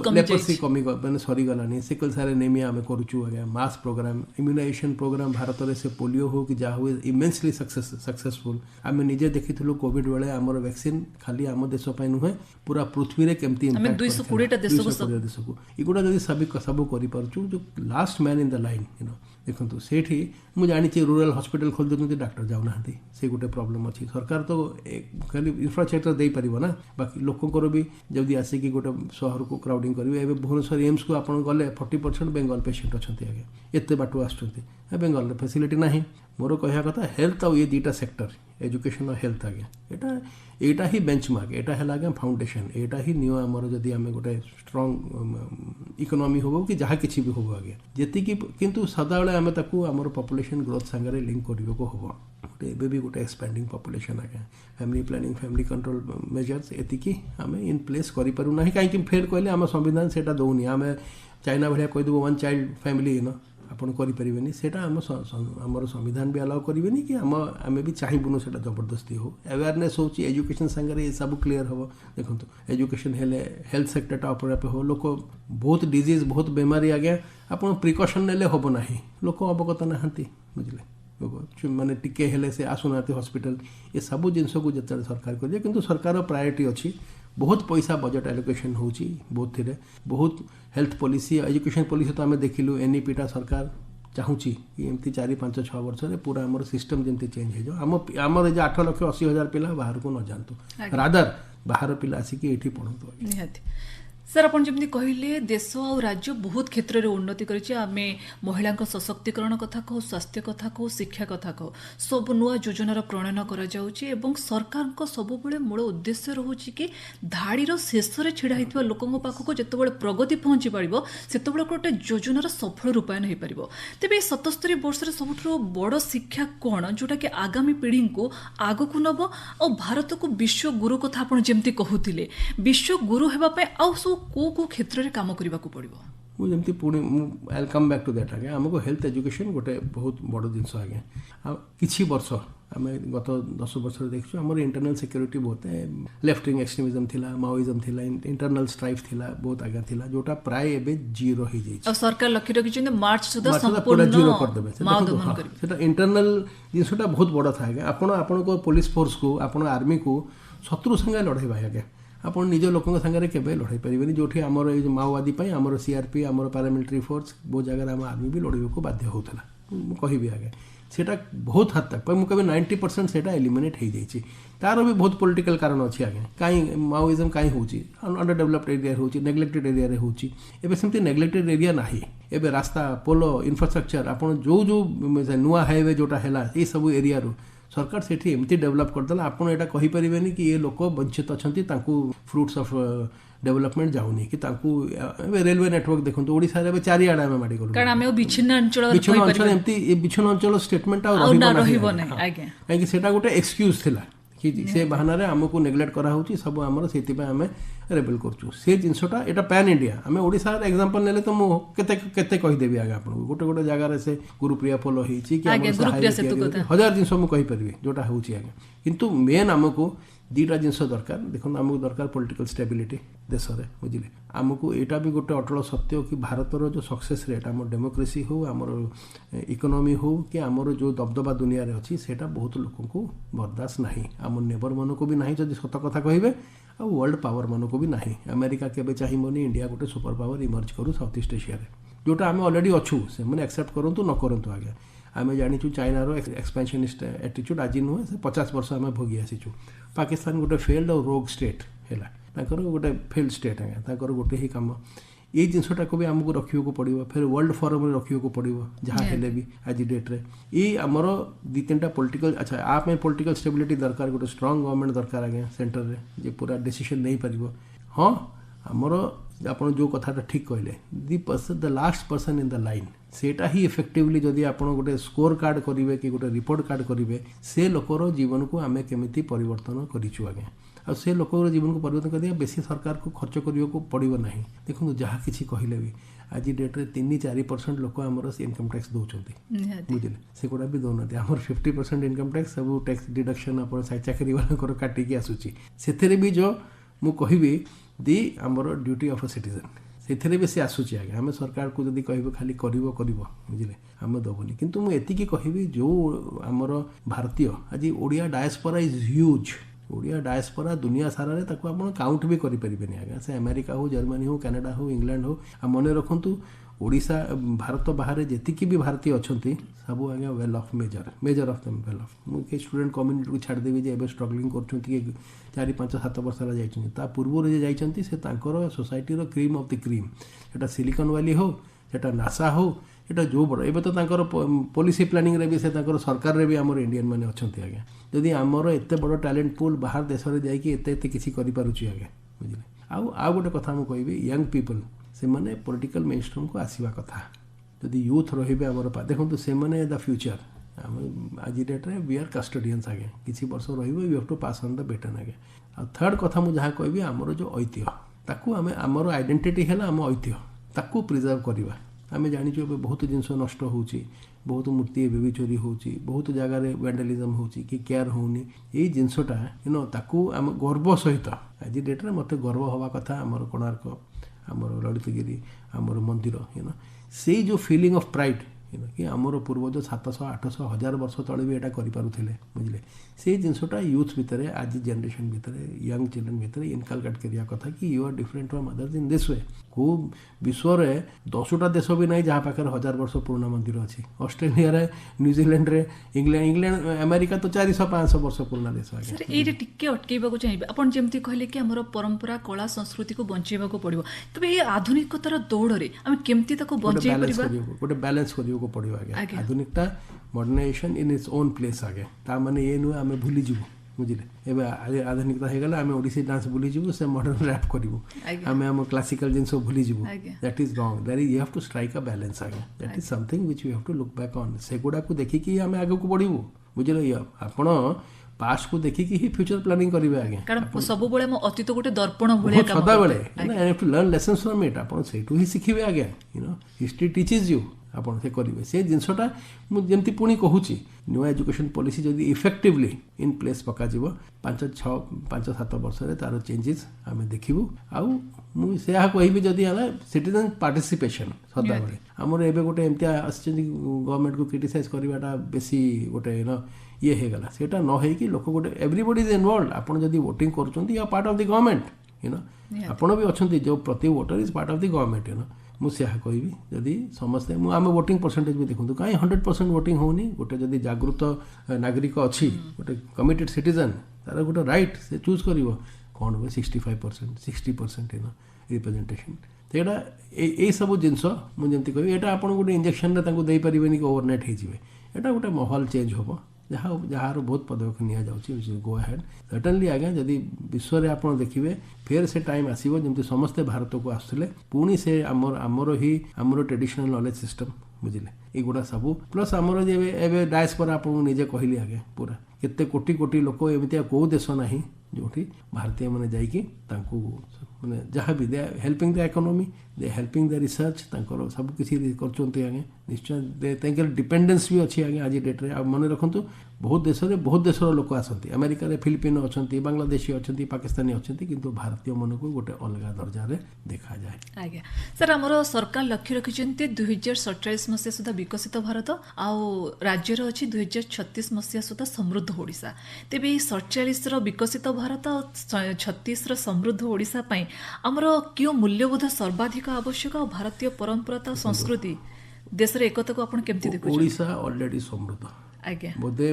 लेप्रोसी कमी मैंने सरीगलानी सिकल सेल एनीमिया आम करूँ आगे मास प्रोग्राम इम्यूनाइजेशन प्रोग्राम भारत में से पोलियो हो कि जहाँ हुए इमेंसली सक्सेसफुल आम निजे देखी कोविड बेले आमर वैक्सीन खाली आम देश नुहे पूरा पृथ्वी में केमती देश को युवा जब सब कर जो last man in the line देखो से मुझे जानी रूरल हॉस्पिटल खोल देते डॉक्टर जाऊना से गोटे प्रॉब्लम अच्छी सरकार तो खाली इंफ्रास्ट्रक्चर दे पार ना बाकी लोकंर भी जब आसिक गोटे सहर को क्राउडिंग करेंगे भुवनेश्वर एम्स को आप गले 40% बेंगल पेसेंट अच्छा आगे एत बाटू आसुँच बेंगल फैसिलिटी ना मोर कह कथा हेल्थ और ये दुटा सेक्टर एजुकेशन और हेल्थ आगे एटा ही बेंचमार्क एटा है आगे फाउंडेशन एटा ही नियो आमर जदि आम गोटे स्ट्रंग इकोनॉमी हो कि जहाँ किसी भी हो आगे जी किंतु सदाबले आम आमर पॉपुलेशन ग्रोथ सांगे लिंक करने को हम गोटे एबे भी गोटे एक्सपैंडिंग पॉपुलेशन आगे family planning family control measures एतिकी आम इन प्लेस करूना कहीं फेर कहले आम संविधान से दौनी आम China Bhaya कहीदेव one child family in आपन करें से आमर संविधान भी अलाउ करें कि आम भी चाहबुनु से जबरदस्ती हो अवेयरनेस हो एजुकेशन सांगे सब क्लीयर हम देखो एजुकेशन हेले हेल्थ सेक्टर अपने हो लोक बहुत डिजीज बहुत बेमारी आज्ञा आप प्रिकसन ने हम ना लोक अवगत नहांती बुझे माने टिके हेले से आसुना हॉस्पिटल ये सब जिनस को जिते सरकार करिए किंतु सरकार प्रायोरिटी अच्छी बहुत पैसा बजेट एलोकेशन होची बहुत थी बहुत हेल्थ पॉलिसी एजुकेशन पॉलिसी तो आम देखिलु एनईपीटा सरकार चाहूँगी कि एमती 4-5-6 वर्ष में पूरा आम सिस्टम जमी चेंज हो आमर 8,80,000 पिला बाहर को न जातु रादर बाहर पिला आसिक ये पढ़तु निहाती सर आपन जमती कहले देश और राज्य बहुत क्षेत्र में उन्नति करिछि आमे महिला सशक्तिकरण कथा कहो स्वास्थ्य कथा कहो शिक्षा कथा कहो सब नुआ योजनार प्रणयन करा जाउछि एवं सरकार को सब बेले मूल उद्देश्य रहउछि कि धाड़ीर शेष रे छिड़ा हितबा लोकंग पाखको जतबेले प्रगति पहुंची पारिबो सेतबेले गोटे योजनार सफल रूपायन होई पारिबो तेबे 77 वर्ष रे सबठो बड़ शिक्षा कोन जोटा कि आगामी पीढ़ी को आगो को नबो और भारत को विश्व गुरु कथा आपन जेमती कहूतिले विश्व गुरु हेबा पे आ को क्षेत्र में काम करने को पड़ो मुझे पुणी आई कम बैक टू दैट आगे आमको हेल्थ एजुकेशन गोटे बहुत बड़ जिनस आगे किछि वर्ष आम गत 10 वर्ष देखु आम इंटरनल सिक्योरिटी बहुत लेफ्ट विंग एक्सट्रीमिज्म थिला माओइज्म थिला इंटरनल स्ट्राइफ थिला बहुत आगे थिला जोटा प्राय एबे जीरो हो जाई और सरकार लक्ष्य रखिछन मार्च सुधा संपूर्ण जीरो कर देबे माओ दमन करबे सेटा इंटरनल जिनसटा बहुत बड़ था आगे आपण को पुलिस फोर्स को आपण आर्मी को शत्रु संगे लड़ाई आगे आप निज लोकों सागर केवे लड़ाई पारे जो आमर ये माओवादी आमर सीआरपी आमर पारामिलिटारी फोर्स बहुत जगह आम आर्मी भी लड़े को बाध्य होता कहबी आगे सेटा बहुत हद तक मुझे 90% से एलिमिनेट हो जाइए तार भी बहुत पॉलिटिकल कारण अच्छी आगे कहीं माओइज्म कहीं होची अंडर डेवलप्ड एरिया होची नेग्लेक्टेड एरिया होची एबे सेमती नेग्लेक्टेड एरिया नाही एबे रास्ता पोलो इंफ्रास्ट्रक्चर आपन जो जो नुआ हाईवे जोटा हैला ये सब एरिया रो सरकार से एमती डेवलप करदेला आपड़ यहाँ कहींपारे कि ये लोक वंचित अच्छा फ्रुट्स ऑफ डेवलपमेंट जाऊनी कि रेलवे नेटवर्क देखो ओडिशा रे चारिआडे आम माड़ी करूँ कारण विच्छिन्न अंचल एमती विच्छिन्न अंचल स्टेटमेंट कहीं से गोटे एक्सक्यूज थिला कि से बहाना आमको नेग्लेक्ट कराऊँ सब आम से आम रेबेल करूँ से जिनसटा यहाँ पैन इंडिया आम ओडिशा एग्जांपल नेले तो मुझे कहीदेवी आगे आपको गोटे गोटे जगार से गुरुप्रिया पोल होती हजार जिन मुझे कहीपरि जोटा हूँ आगे किंतु मेन आमको दुईटा जिनस दरकार देखो आमको दरकार पॉलिटिकल स्टेबिलिटी देश में बुझे आमको यहाँ भी गोटे अटल सत्य कि भारतर जो सक्सेस रेट आम डेमोक्रेसी हो आमर इकोनॉमी हो कि आमर जो दबदबा दुनिया रे अच्छी सेटा बहुत लोक को बर्दाश्त नहीं आम नेबर मन को भी नहीं जब सत कथा कहे आ वर्ल्ड पावर मन को भी नहीं अमेरिका केबे चाहिए इंडिया गोटे सुपर पावर इमर्ज करूँ साउथ ईस्ट एशिया जोटा आम अलरेडी अच्छू से एक्सेप्ट करूँ न करूँ आगे आम जाचु चाइनार एक्सपेंशनिस्ट एटीट्यूड आज नुहे से 50 वर्ष आम भोगी आसीचु पाकिस्तान गोटे फेल्ड और रोग स्टेट है गोटे फेल्ड स्टेट आज्ञा गोटे ही कम ये जिनसटा को भी आमको रखा पड़ो फिर वर्ल्ड फोरम में रखा पड़ो जहाँ हेले भी आज डेट्रे ये आमर 2-3टा पॉलिटिकल अच्छा आप पॉलिटिकल स्टेबिलिटी दरकार गोटे स्ट्रॉन्ग गवर्नमेंट दरकार आज्ञा सेंटर रे जे पूरा डिसीजन नहीं पारिबो हाँ आमर आप जो कथाटा ठीक कहले the last person in the line सेटा ही इफेक्टिवली जदि आप गोटे स्कोर कार्ड करेंगे कि गोटे रिपोर्ट कार्ड करेंगे से लोकर जीवन को आम केमी परिवर्तन करूँ आज्ञा आ से लोकर जीवन को परिवर्तन करिया बेसी सरकार को खर्च करने को पड़ो ना देखो जहाँ किसी कहले भी आज डेट्रे 3-4% लोक आमर इनकम टैक्स दौरान बुझे से गुड़ा भी दौना आमर 50% इनकम टैक्स सब टैक्स डिडक्शन आप चाकरी वाला काटिकी आसूची से भी जो मुझे कहबी दी आमर ड्यूटी ऑफ अ सिटीजन से भी सी आसूची आगे आम सरकार को जब कह खाली कर बुझे आम दबुनि किंतु मुझे कहबी जो आमर भारतीय आज Odia diaspora is huge Odia diaspora दुनिया सारा रे ताको आपण काउंट भी करि परिबेनी आगे से अमेरिका हो जर्मनी हो कनाडा हो इंग्लैंड हो आ मने रखंतु ओडिशा भारत बाहर जेतिकी भी भारतीय अछंती सब आगे well of measure of them well of मुझे स्टूडेंट कम्युनिटी को छाड़ देवी जे एबे स्ट्रगलिंग करछंती 4-5-7 वर्ष ला जाइछंती ता पूर्व रे जाइछंती से तांकर सोसाइटी रो क्रीम ऑफ द क्रीम एटा सिलिकॉन वैली हो सेटा नासा हो ଏଇଟା ଯେଉଁ ବଡ଼ ଏବେ ତ ତାଙ୍କର ପଲିସି ପ୍ଲାନିଂରେ ବି ସେ ତାଙ୍କର ସରକାରରେ ବି ଆମର ଇଣ୍ଡିଆନ୍ ମାନେ ଅଛନ୍ତି ଆଜ୍ଞା। ଯଦି ଆମର ଏତେ ବଡ଼ ଟ୍ୟାଲେଣ୍ଟ ପୁଲ୍ ବାହାର ଦେଶରେ ଯାଇକି ଏତେ ଏତେ କିଛି କରିପାରୁଛି ଆଜ୍ଞା, ବୁଝିଲେ। ଆଉ ଗୋଟେ କଥା ମୁଁ କହିବି, ୟଙ୍ଗ ପିପଲ୍ ସେମାନେ ପଲିଟିକାଲ୍ ମେନଷ୍ଟ୍ରିମ୍କୁ ଆସିବା କଥା। ଯଦି ୟୁଥ୍ ରହିବେ ଆମର ଦେଖନ୍ତୁ ସେମାନେ ଦ ଫ୍ୟୁଚର୍। ଆମେ ଆଜି ଡେଟ୍ରେ वी आर କଷ୍ଟୋଡ଼ିଆନ୍ସ ଆଜ୍ଞା। କିଛି ବର୍ଷ ରହିବ, you have to pass on the baton ଆଜ୍ଞା। ଆଉ ଥାର୍ଡ଼ କଥା ମୁଁ ଯାହା କହିବି, ଆମର ଯେଉଁ ଐତିହ୍ୟ ତାକୁ ଆମର ଆଇଡେଣ୍ଟିଟି ହେଲା ଆମ ଐତିହ୍ୟ, ତାକୁ ପ୍ରିଜର୍ଭ କରିବା। ଆମେ ଜାଣିଛୁ ଏବେ ବହୁତ ଜିନିଷ ନଷ୍ଟ ହେଉଛି, ବହୁତ ମୂର୍ତ୍ତି ଏବେ ବି ଚୋରି ହେଉଛି, ବହୁତ ଜାଗାରେ ଭ୍ୟାଣ୍ଡାଲିଜମ୍ ହେଉଛି କି କେୟାର ହେଉନି। ଏଇ ଜିନିଷଟା ତାକୁ ଆମେ ଗର୍ବ ସହିତ ଆଜି ଡେଟ୍ରେ ମୋତେ ଗର୍ବ ହେବା କଥା ଆମର କୋଣାର୍କ, ଆମର ଲଳିତଗିରି, ଆମର ମନ୍ଦିର ସେଇ ଯେଉଁ ଫିଲିଂ ଅଫ୍ ପ୍ରାଇଡ୍ କି ଆମର ପୂର୍ବଜ 700, 800, 1000 ବର୍ଷ ତଳେ ବି ଏଇଟା କରିପାରୁଥିଲେ, ବୁଝିଲେ। ସେଇ ଜିନିଷଟା ୟୁଥ୍ ଭିତରେ ଆଜି ଜେନେରେସନ୍ ଭିତରେ ୟଙ୍ଗ ଚିଲଡ୍ରେନ୍ ଭିତରେ ଇନକଲକେଟ୍ କରିବା କଥା କି you are different from others in this way. କେଉଁ ବିଶ୍ୱରେ 10ଟା ଦେଶ ବି ନାହିଁ ଯାହା ପାଖରେ 1000 ବର୍ଷ ପୁରୁଣା ମନ୍ଦିର ଅଛି। ଅଷ୍ଟ୍ରେଲିଆରେ, ନ୍ୟୁଜିଲ୍ୟାଣ୍ଡରେ, ଇଂଲଣ୍ଡ, ଆମେରିକା ତ 400-500 ବର୍ଷ ପୁରୁଣା ଦେଶ ଆଜ୍ଞା। ସାର୍ ଏଇଟା ଟିକେ ଅଟକେଇବାକୁ ଚାହିଁବେ। ଆପଣ ଯେମିତି କହିଲେ କି ଆମର ପରମ୍ପରା, କଳା, ସଂସ୍କୃତିକୁ ବଞ୍ଚେଇବାକୁ ପଡ଼ିବ, ତେବେ ଏଇ ଆଧୁନିକତାର ଦୌଡ଼ରେ ଆମେ କେମିତି ତାକୁ ବଞ୍ଚେଇ ପାରିବା? ଗୋଟେ ବ୍ୟାଲେନ୍ସ କରିବାକୁ ପଡ଼ିବ ଆଜ୍ଞା। ଆଧୁନିକତା, ମଡର୍ଣ୍ଣାଇଜେସନ୍ ଇନ୍ ଇଟ୍ସ ଓନ୍ ପ୍ଲେସ୍ ଆଜ୍ଞା। ତା ମାନେ ଏ ନୁହେଁ ଆମେ ଭୁଲିଯିବୁ, ବୁଝିଲେ। ଏବେ ଆଧୁନିକତା ହେଇଗଲା, ଆମେ ଓଡ଼ିଶୀ ଡାନ୍ସ ଭୁଲିଯିବୁ, ସେ ମଡର୍ଣ୍ଣ ରାପ୍ କରିବୁ, ଆମେ ଆମ କ୍ଲାସିକାଲ ଜିନିଷ ଭୁଲିଯିବୁ। That is wrong. You have to strike a balance ଆଜ୍ଞା। That is something which you have to look back on. ସେଗୁଡ଼ାକୁ ଦେଖିକି ଆମେ ଆଗକୁ ବଢ଼ିବୁ, ବୁଝିଲେ। ଆପଣ ପାଷ୍ଟକୁ ଦେଖିକି ହିଁ ଫ୍ୟୁଚର ପ୍ଲାନିଂ କରିବେ ଆଜ୍ଞା। କାରଣ ସବୁବେଳେ ମୋ ଅତୀତ ଗୋଟେ ଦର୍ପଣ ଭଳିଆ କାମ ସଦାବେଳେ ଲର୍ନ ଲେସନ୍ସ ଫ୍ରମ୍ ଇଟ୍। ଆପଣ ସେଇଠୁ ହିଁ ଶିଖିବେ ଆଜ୍ଞା। History teaches you. ଆପଣ ସେ କରିବେ ସେ ଜିନିଷଟା। ମୁଁ ଯେମିତି ପୁଣି କହୁଛି, ନୂଆ ଏଜୁକେସନ୍ ପଲିସି ଯଦି ଇଫେକ୍ଟିଭଲି ଇନ୍ ପ୍ଲେସ୍ ପକାଯିବ, 5-7 ବର୍ଷରେ ତାର ଚେଞ୍ଜେସ୍ ଆମେ ଦେଖିବୁ। ଆଉ ମୁଁ ସେୟା କହିବି, ଯଦି ଆମେ ସିଟିଜେନ୍ ପାର୍ଟିସିପେସନ୍ ସଦାବେଳେ ଆମର ଏବେ ଗୋଟେ ଏମିତିଆ ଆସିଛନ୍ତି, ଗଭର୍ଣ୍ଣମେଣ୍ଟକୁ କ୍ରିଟିସାଇଜ୍ କରିବାଟା ବେଶୀ ଗୋଟେ ଇଏ ହେଇଗଲା। ସେଇଟା ନ ହେଇକି ଲୋକ ଗୋଟେ ଏଭ୍ରିବଡି ଇଜ୍ ଇନଭଲ୍ଭ। ଆପଣ ଯଦି ଭୋଟିଂ କରୁଛନ୍ତି, you are part of the government, ଆପଣ ବି ଅଛନ୍ତି। ଯେଉଁ ପ୍ରତି voter is part of the government. ମୁଁ ସେୟା କହିବି, ଯଦି ସମସ୍ତେ ଆମେ ଭୋଟିଂ ପରସେଣ୍ଟେଜ୍ ବି ଦେଖନ୍ତୁ, କାହିଁ 100% ଭୋଟିଂ ହେଉନି। ଗୋଟେ ଯଦି ଜାଗୃତ ନାଗରିକ ଅଛି, ଗୋଟେ କମିଟେଡ୍ ସିଟିଜେନ୍, ତାର ଗୋଟେ ରାଇଟ୍, ସେ ଚୁଜ୍ କରିବ କ'ଣ ହୁଏ 65%, 60% ରିପ୍ରେଜେଣ୍ଟେସନ୍। ତ ଏଇଟା ଏଇସବୁ ଜିନିଷ ମୁଁ ଯେମିତି କହିବି, ଏଇଟା ଆପଣ ଗୋଟେ ଇଞ୍ଜେକ୍ସନ୍ରେ ତାଙ୍କୁ ଦେଇପାରିବେନି କି ଓଭରନାଇଟ୍ ହେଇଯିବେ। ଏଇଟା ଗୋଟେ ମାହୋଲ ଚେଞ୍ଜ ହେବ, ଯାହାର ବହୁତ ପଦକ୍ଷେପ ନିଆଯାଉଛି। ଗୋ ହେଡ୍ ସର୍ଟନଲି ଆଜ୍ଞା। ଯଦି ବିଶ୍ୱରେ ଆପଣ ଦେଖିବେ, ଫେର୍ ସେ ଟାଇମ୍ ଆସିବ ଯେମିତି ସମସ୍ତେ ଭାରତକୁ ଆସୁଥିଲେ, ପୁଣି ସେ ଆମର ଟ୍ରେଡିସନାଲ ନଲେଜ ସିଷ୍ଟମ, ବୁଝିଲେ। ଏଇଗୁଡ଼ା ସବୁ ପ୍ଲସ୍ ଆମର ଯେ ଏବେ ଡାୟାସ୍ପୋରା ଆପଣଙ୍କୁ ନିଜେ କହିଲି ଆଜ୍ଞା, ପୁରା କେତେ କୋଟି କୋଟି ଲୋକ, ଏମିତିଆ କେଉଁ ଦେଶ ନାହିଁ ଯେଉଁଠି ଭାରତୀୟମାନେ ଯାଇକି ତାଙ୍କୁ ମାନେ ଯାହା ବି ଦେ ହେଲ୍ପିଂ ଦ ଇକୋନୋମି, ଦେ ହେଲ୍ପିଂ ଦ ରିସର୍ଚ୍ଚ, ତାଙ୍କର ସବୁକିଛି କରୁଛନ୍ତି ଆଜ୍ଞା। ନିଶ୍ଚୟ ତାଙ୍କର ଡିପେଣ୍ଡେନ୍ସ ବି ଅଛି ଆଜ୍ଞା ଆଜି ଡେଟ୍ରେ। ଆଉ ମନେ ରଖନ୍ତୁ, ବହୁତ ଦେଶର ଲୋକ ଆସନ୍ତି। ଆମେରିକାରେ ଫିଲିପିନ୍ ଅଛନ୍ତି, ବାଂଲାଦେଶୀ ଅଛନ୍ତି, ପାକିସ୍ତାନୀ ଅଛନ୍ତି, କିନ୍ତୁ ଭାରତୀୟମାନଙ୍କୁ ଗୋଟେ ଅଲଗା ଦର୍ଜାରେ ଦେଖାଯାଏ ଆଜ୍ଞା। ସାର୍ ଆମର ସରକାର ଲକ୍ଷ୍ୟ ରଖିଛନ୍ତି 2047 ମସିହା ସୁଦ୍ଧା ବିକଶିତ ଭାରତ, ଆଉ ରାଜ୍ୟର ଅଛି 2036 ମସିହା ସୁଦ୍ଧା ସମୃଦ୍ଧ ଓଡ଼ିଶା। ତେବେ ଏଇ 47ର ବିକଶିତ ଭାରତ ଆଉ 36ର ସମୃଦ୍ଧ ଓଡ଼ିଶା ପାଇଁ ଆମର କେଉଁ ମୂଲ୍ୟବୋଧ ସର୍ବାଧିକ ଆବଶ୍ୟକ, ଆଉ ଭାରତୀୟ ପରମ୍ପରା ତ ସଂସ୍କୃତି ଦେଶର ଏକତାକୁ ଆପଣ କେମିତି ଦେଖୁଛନ୍ତି? ଓଡ଼ିଶା ଅଲରେଡି ସମୃଦ୍ଧ ଆଜ୍ଞା। ବୋଧେ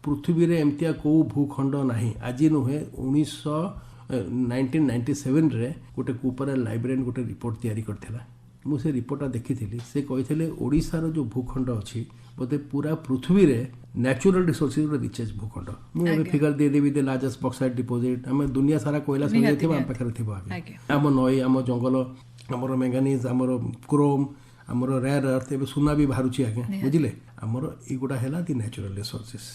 ପୃଥିବୀରେ ଏମିତିଆ କେଉଁ ଭୂଖଣ୍ଡ ନାହିଁ, ଆଜି ନୁହେଁ 1997ରେ ଗୋଟେ କୁପର ଲାଇବ୍ରେରିଆନ୍ ଗୋଟେ ରିପୋର୍ଟ ତିଆରି କରିଥିଲା। ମୁଁ ସେ ରିପୋର୍ଟଟା ଦେଖିଥିଲି। ସେ କହିଥିଲେ ଓଡ଼ିଶାର ଯେଉଁ ଭୂଖଣ୍ଡ ଅଛି, ବୋଧେ ପୁରା ପୃଥିବୀରେ ନ୍ୟାଚୁରାଲ ରିସୋର୍ସେସ୍ ରିଚେଷ୍ଟ ଭୂଖଣ୍ଡ। ମୁଁ ଏବେ ଫିଗର ଦେଇଦେବି, ଦ ଲାର୍ଜେଷ୍ଟ ବକ୍ସାଇଟ୍ ଡିପୋଜିଟ୍। ଆମେ ଦୁନିଆ ସାରା କୋଇଲା ସଂଗ୍ରହ ଥିବ, ଆମ ପାଖରେ ଥିବ ଆଜ୍ଞା। ଆମ ନଈ, ଆମ ଜଙ୍ଗଲ, ଆମର ମ୍ୟାଙ୍ଗାନିଜ୍, ଆମର କ୍ରୋମ୍, ଆମର ରେୟାର ଅର୍ଥ, ଏବେ ସୁନା ବି ବାହାରୁଛି ଆଜ୍ଞା, ବୁଝିଲେ। ଆମର ଏଇଗୁଡ଼ା ହେଲା ଦି ନ୍ୟାଚୁରାଲ ରିସୋର୍ସେସ୍।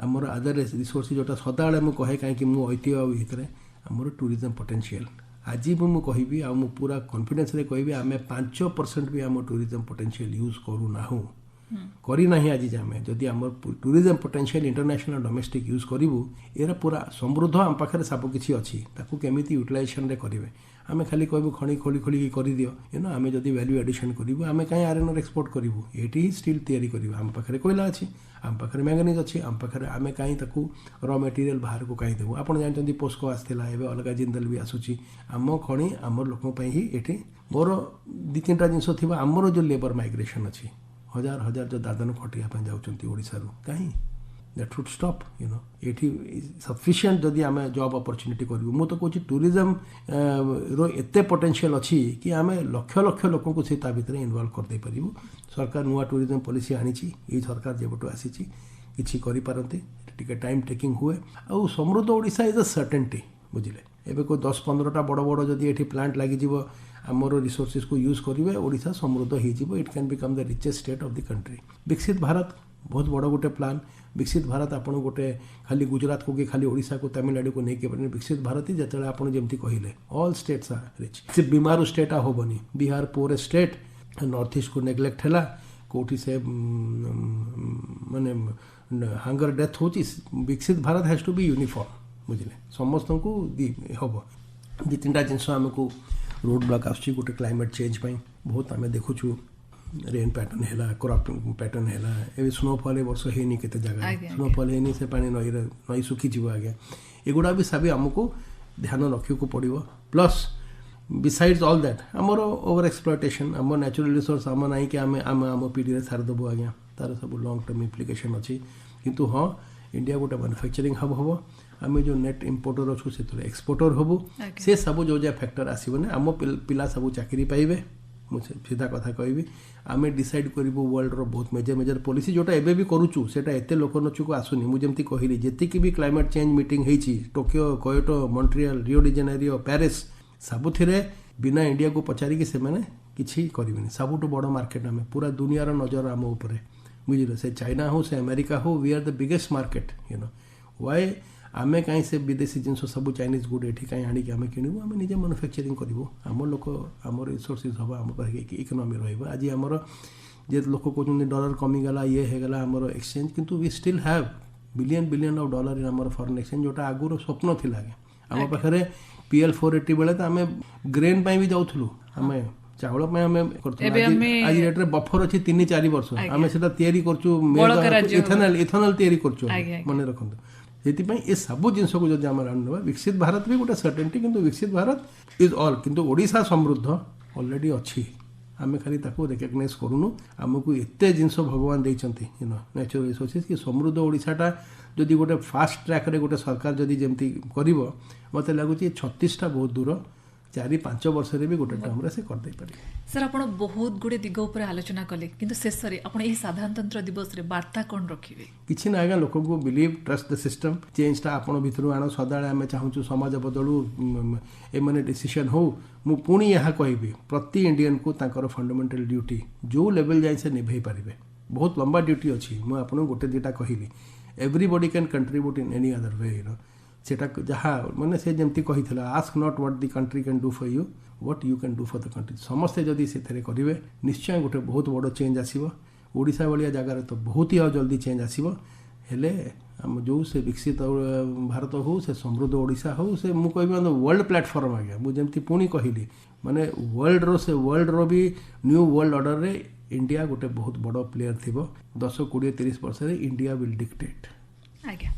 ଆମର ଆଦର ରିସୋର୍ସ ଯେଉଁଟା ସଦାବେଳେ ମୁଁ କହେ, କାହିଁକି ମୁଁ ଐତିହ୍ୟ ଭିତରେ ଆମର ଟୁରିଜମ୍ ପୋଟେନ୍ସିଆଲ୍। ଆଜି ବି ମୁଁ କହିବି, ଆଉ ମୁଁ ପୁରା କନଫିଡେନ୍ସରେ କହିବି, ଆମେ 5% ବି ଆମ ଟୁରିଜମ୍ ପୋଟେନ୍ସିଆଲ୍ ୟୁଜ୍ କରୁନାହୁଁ, କରିନାହିଁ ଆଜି ଯାଏ। ଯଦି ଆମର tourism potential international domestic use କରିବୁ, ଏରା ପୁରା ସମୃଦ୍ଧ ଆମ ପାଖରେ ସବୁ କିଛି ଅଛି। ତାକୁ କେମିତି ୟୁଟିଲାଇଜେସନ୍ରେ କରିବେ। ଆମେ ଖାଲି କହିବୁ ଖଣି ଖୋଳିକି କରିଦିଅ, ଆମେ ଯଦି ଭ୍ୟାଲ୍ୟୁ ଆଡ଼ିସନ୍ କରିବୁ, ଆମେ କାହିଁ ଆଇରନ୍ ଏକ୍ସପୋର୍ଟ କରିବୁ? ଏଇଠି ହିଁ ଷ୍ଟିଲ୍ ତିଆରି କରିବୁ। ଆମ ପାଖରେ କୋଇଲା ଅଛି, ଆମ ପାଖରେ ମ୍ୟାଙ୍ଗାନିଜ୍ ଅଛି, ଆମ ପାଖରେ, ଆମେ କାହିଁ ତାକୁ ର ମେଟେରିଆଲ୍ ବାହାରକୁ କାହିଁ ଦେବୁ? ଆପଣ ଜାଣିଛନ୍ତି ପୋସ୍କୋ ଆସିଥିଲା, ଏବେ ଅଲଗା ଜିନ୍ଦଲ ବି ଆସୁଛି। ଆମ ଖଣି ଆମର ଲୋକଙ୍କ ପାଇଁ ହିଁ ଏଠି। ମୋର 2-3ଟା ଜିନିଷ ଥିବ। ଆମର ଯେଉଁ ଲେବର ମାଇଗ୍ରେସନ୍ ଅଛି, ହଜାର ହଜାର ଯେଉଁ ଦାଦନ ଖଟିବା ପାଇଁ ଯାଉଛନ୍ତି ଓଡ଼ିଶାରୁ, କାହିଁ दैट वुड स्टॉप ये सफिशिएंट जदि आम जॉब अपॉर्चुनिटी करूँ मु तो कहूँ टूरिज्म रो एते पोटेंशियल अच्छी कि आम लक्ष लक्ष लोक को से भितर इनवॉल्व करदे पारू सरकार नुआ टूरिज्म पॉलिसी आनी ये सरकार जेबटू आसी किसी करें टे टाइम टेकिंग हुए आउ समृद्ध ओडिशा इज अ सर्टेनिटी बुझे एवं कोई 10-15टा बड़ बड़ जदि ये प्लांट लगी आमर रिसोर्सेस को यूज करेंगे ओडिशा समृद्ध हो it can become the richest state of the country विकसित भारत बहुत बड़ गोटे प्लान विकसित भारत आपन गोटे खाली गुजरात को कि खाली ओडिशा को तमिलनाडु को नहीं पारे विकसित भारत ही जिते आप जमी कहले ऑल स्टेट्स आर रिच से बीमारू स्टेट हेनी Bihar poor state north east को नेग्लेक्ट है कौटी से माने हांगर डेथ हो विकसित Bharat has to be uniform बुझे समस्त को हम दी तीन जिनस आमको रोड ब्लॉक आसुच्छी गोटे क्लाइमेट चेंज बहुत आम देखुचु रेन पैटर्न है क्रॉप पैटर्न है स्नोफॉल ए वर्ष है केते जगह स्नोफॉल है से पानी नई सुखीज आज्ञा एगुड़ा भी सब आमको ध्यान रखा पड़ो प्लस बिसाइड्स ऑल दैट आमर ओवर एक्सप्लॉयटेशन आम नेचुरल रिसोर्स आम ना कि आम पीढ़ी सारिदेबू आज्ञा तार सब लॉन्ग टर्म इम्प्लिकेशन अच्छी किंतु हाँ इंडिया गोटे मैन्युफैक्चरिंग हब हम आम जो नेट इम्पोर्टर अच्छु से एक्सपोर्टर हबू से सब जो जहाँ फैक्टर आसबने आम पिला सब चाकरी पाइबे मुझे सीधा कथा कहबी आम डिसाइड करूँ वर्ल्ड रो बहुत मेजर मेजर पॉलिसी जोटा एबे भी करूँ से एत लोक नचुक आसुनी मुझे कहली जी भी क्लाइमेट चेंज मीटिंग होती Tokyo Kyoto Montreal Rio de Janeiro Paris सबुथिरे बिना इंडिया को पचारिकी से किसी करें सबुठ बड़ मार्केट आम पूरा दुनियार नजर आम उपर बुझे से चाइना हो से अमेरिका हो we are the biggest market why आमे कहीं से विदेशी जिनस सब चाइनीज गुड ये कहीं आनिक आम किणु आम निजे मैन्युफैक्चरिंग करूँ आम लोक आम रिसोर्सेज हम आम पाखे इकोनॉमी रही आज आमर जे लोक कहते डॉलर कमीगला ये होगला आमर एक्सचेंज किंतु we still have billion of dollar in आमर फॉरेन एक्सचेंज जोटा आगुर स्वप्न थी आम पाखे PL 480 बेले तो आम ग्रेन भी जाऊँ आम चावल आम आज रेट रे बफर अच्छी 3-4 वर्ष आम से इथेनॉल कर मन रखु ये सब जिनस को जब आम आना विकसित भारत भी गोटे सर्टेनिटी किंतु विकसित भारत इज ऑल किंतु ओडिशा समृद्ध ऑलरेडी अच्छी आम खाली रिकग्नाइज करूँ आमको एत जिनस भगवान देते नेचुरल रिसोर्सेस कि समृद्ध ओडिशाटा जदि गोटे फास्ट ट्रैक रे गोटे सरकार जदि जमती कर मत लगुच 36टा बहुत दूर 4-5 वर्ष भी गोटे टर्म से करदे पारे सर आप बहुत गुड़े दिग उपर आलोचना कले किंतु शेष में आप साधारणतंत्र दिवस रे वार्ता कौन रखिए किसी ना आज्ञा लोक को बिलीव ट्रस्ट द सिस्टम चेंजटा आपण भितर आण सदा आम चाहूँ समाज बदलू एमने डिसीजन हो मु पुणी यहाँ कहबी प्रति इंडियन को तांकर फंडामेंटल ड्यूटी जो लेवल जाए से निभे पारे बहुत लंबा ड्यूटी अच्छी मुझे गोटे दुटा कहली everybody can contribute in any other way सेटा जहाँ मैंने से जमती कही ask not what the country can do for you what you can do for the country समस्ते जदि से करेंगे निश्चय गोटे बहुत बड़ चेंज आसो ओडिशा भाया जगार तो बहुत ही जल्दी चेंज आसो हेले आम जो से विकसित भारत हो से समृद्ध ओडिशा हो से मुझे कहबी वर्ल्ड प्लेटफॉर्म आज्ञा मुझे पुणी कहली माने वर्ल्ड रो भी न्यू वर्ल्ड ऑर्डर रे इंडिया गोटे बहुत बड़ प्लेयर थी 10-20-30 वर्ष इंडिया विल डिक्टेट आज्ञा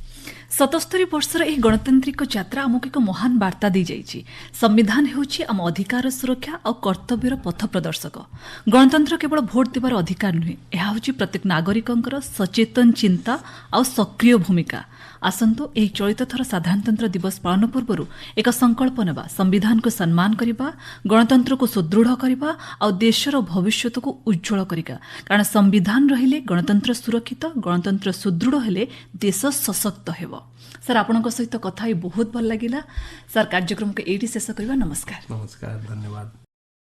77 वर्षर यह गणतांत्रिक यात्रा आमको एक महान वार्ता दी जाइए संविधान होउछि आम अधिकार सुरक्षा और कर्तव्यर पथ प्रदर्शक गणतंत्र केवल भोट देवार अधिकार नुहे यह होउछि प्रत्येक नागरिकंकर सचेतन चिंता और सक्रिय भूमिका आसंतु एही चलित थर साधारणतंत्र दिवस पालन पूर्व एक संकल्प नेबा संविधान को सम्मान करिबा गणतंत्र को सुदृढ़ करिबा और देशर भविष्य को उज्जवल करिका कारण संविधान रहिले गणतंत्र सुरक्षित गणतंत्र सुदृढ़ हेले देश सशक्त हेबो सर आपनक सहित कथा बहुत भल लागिला सर कार्यक्रम को एटी शेष करबा नमस्कार धन्यवाद।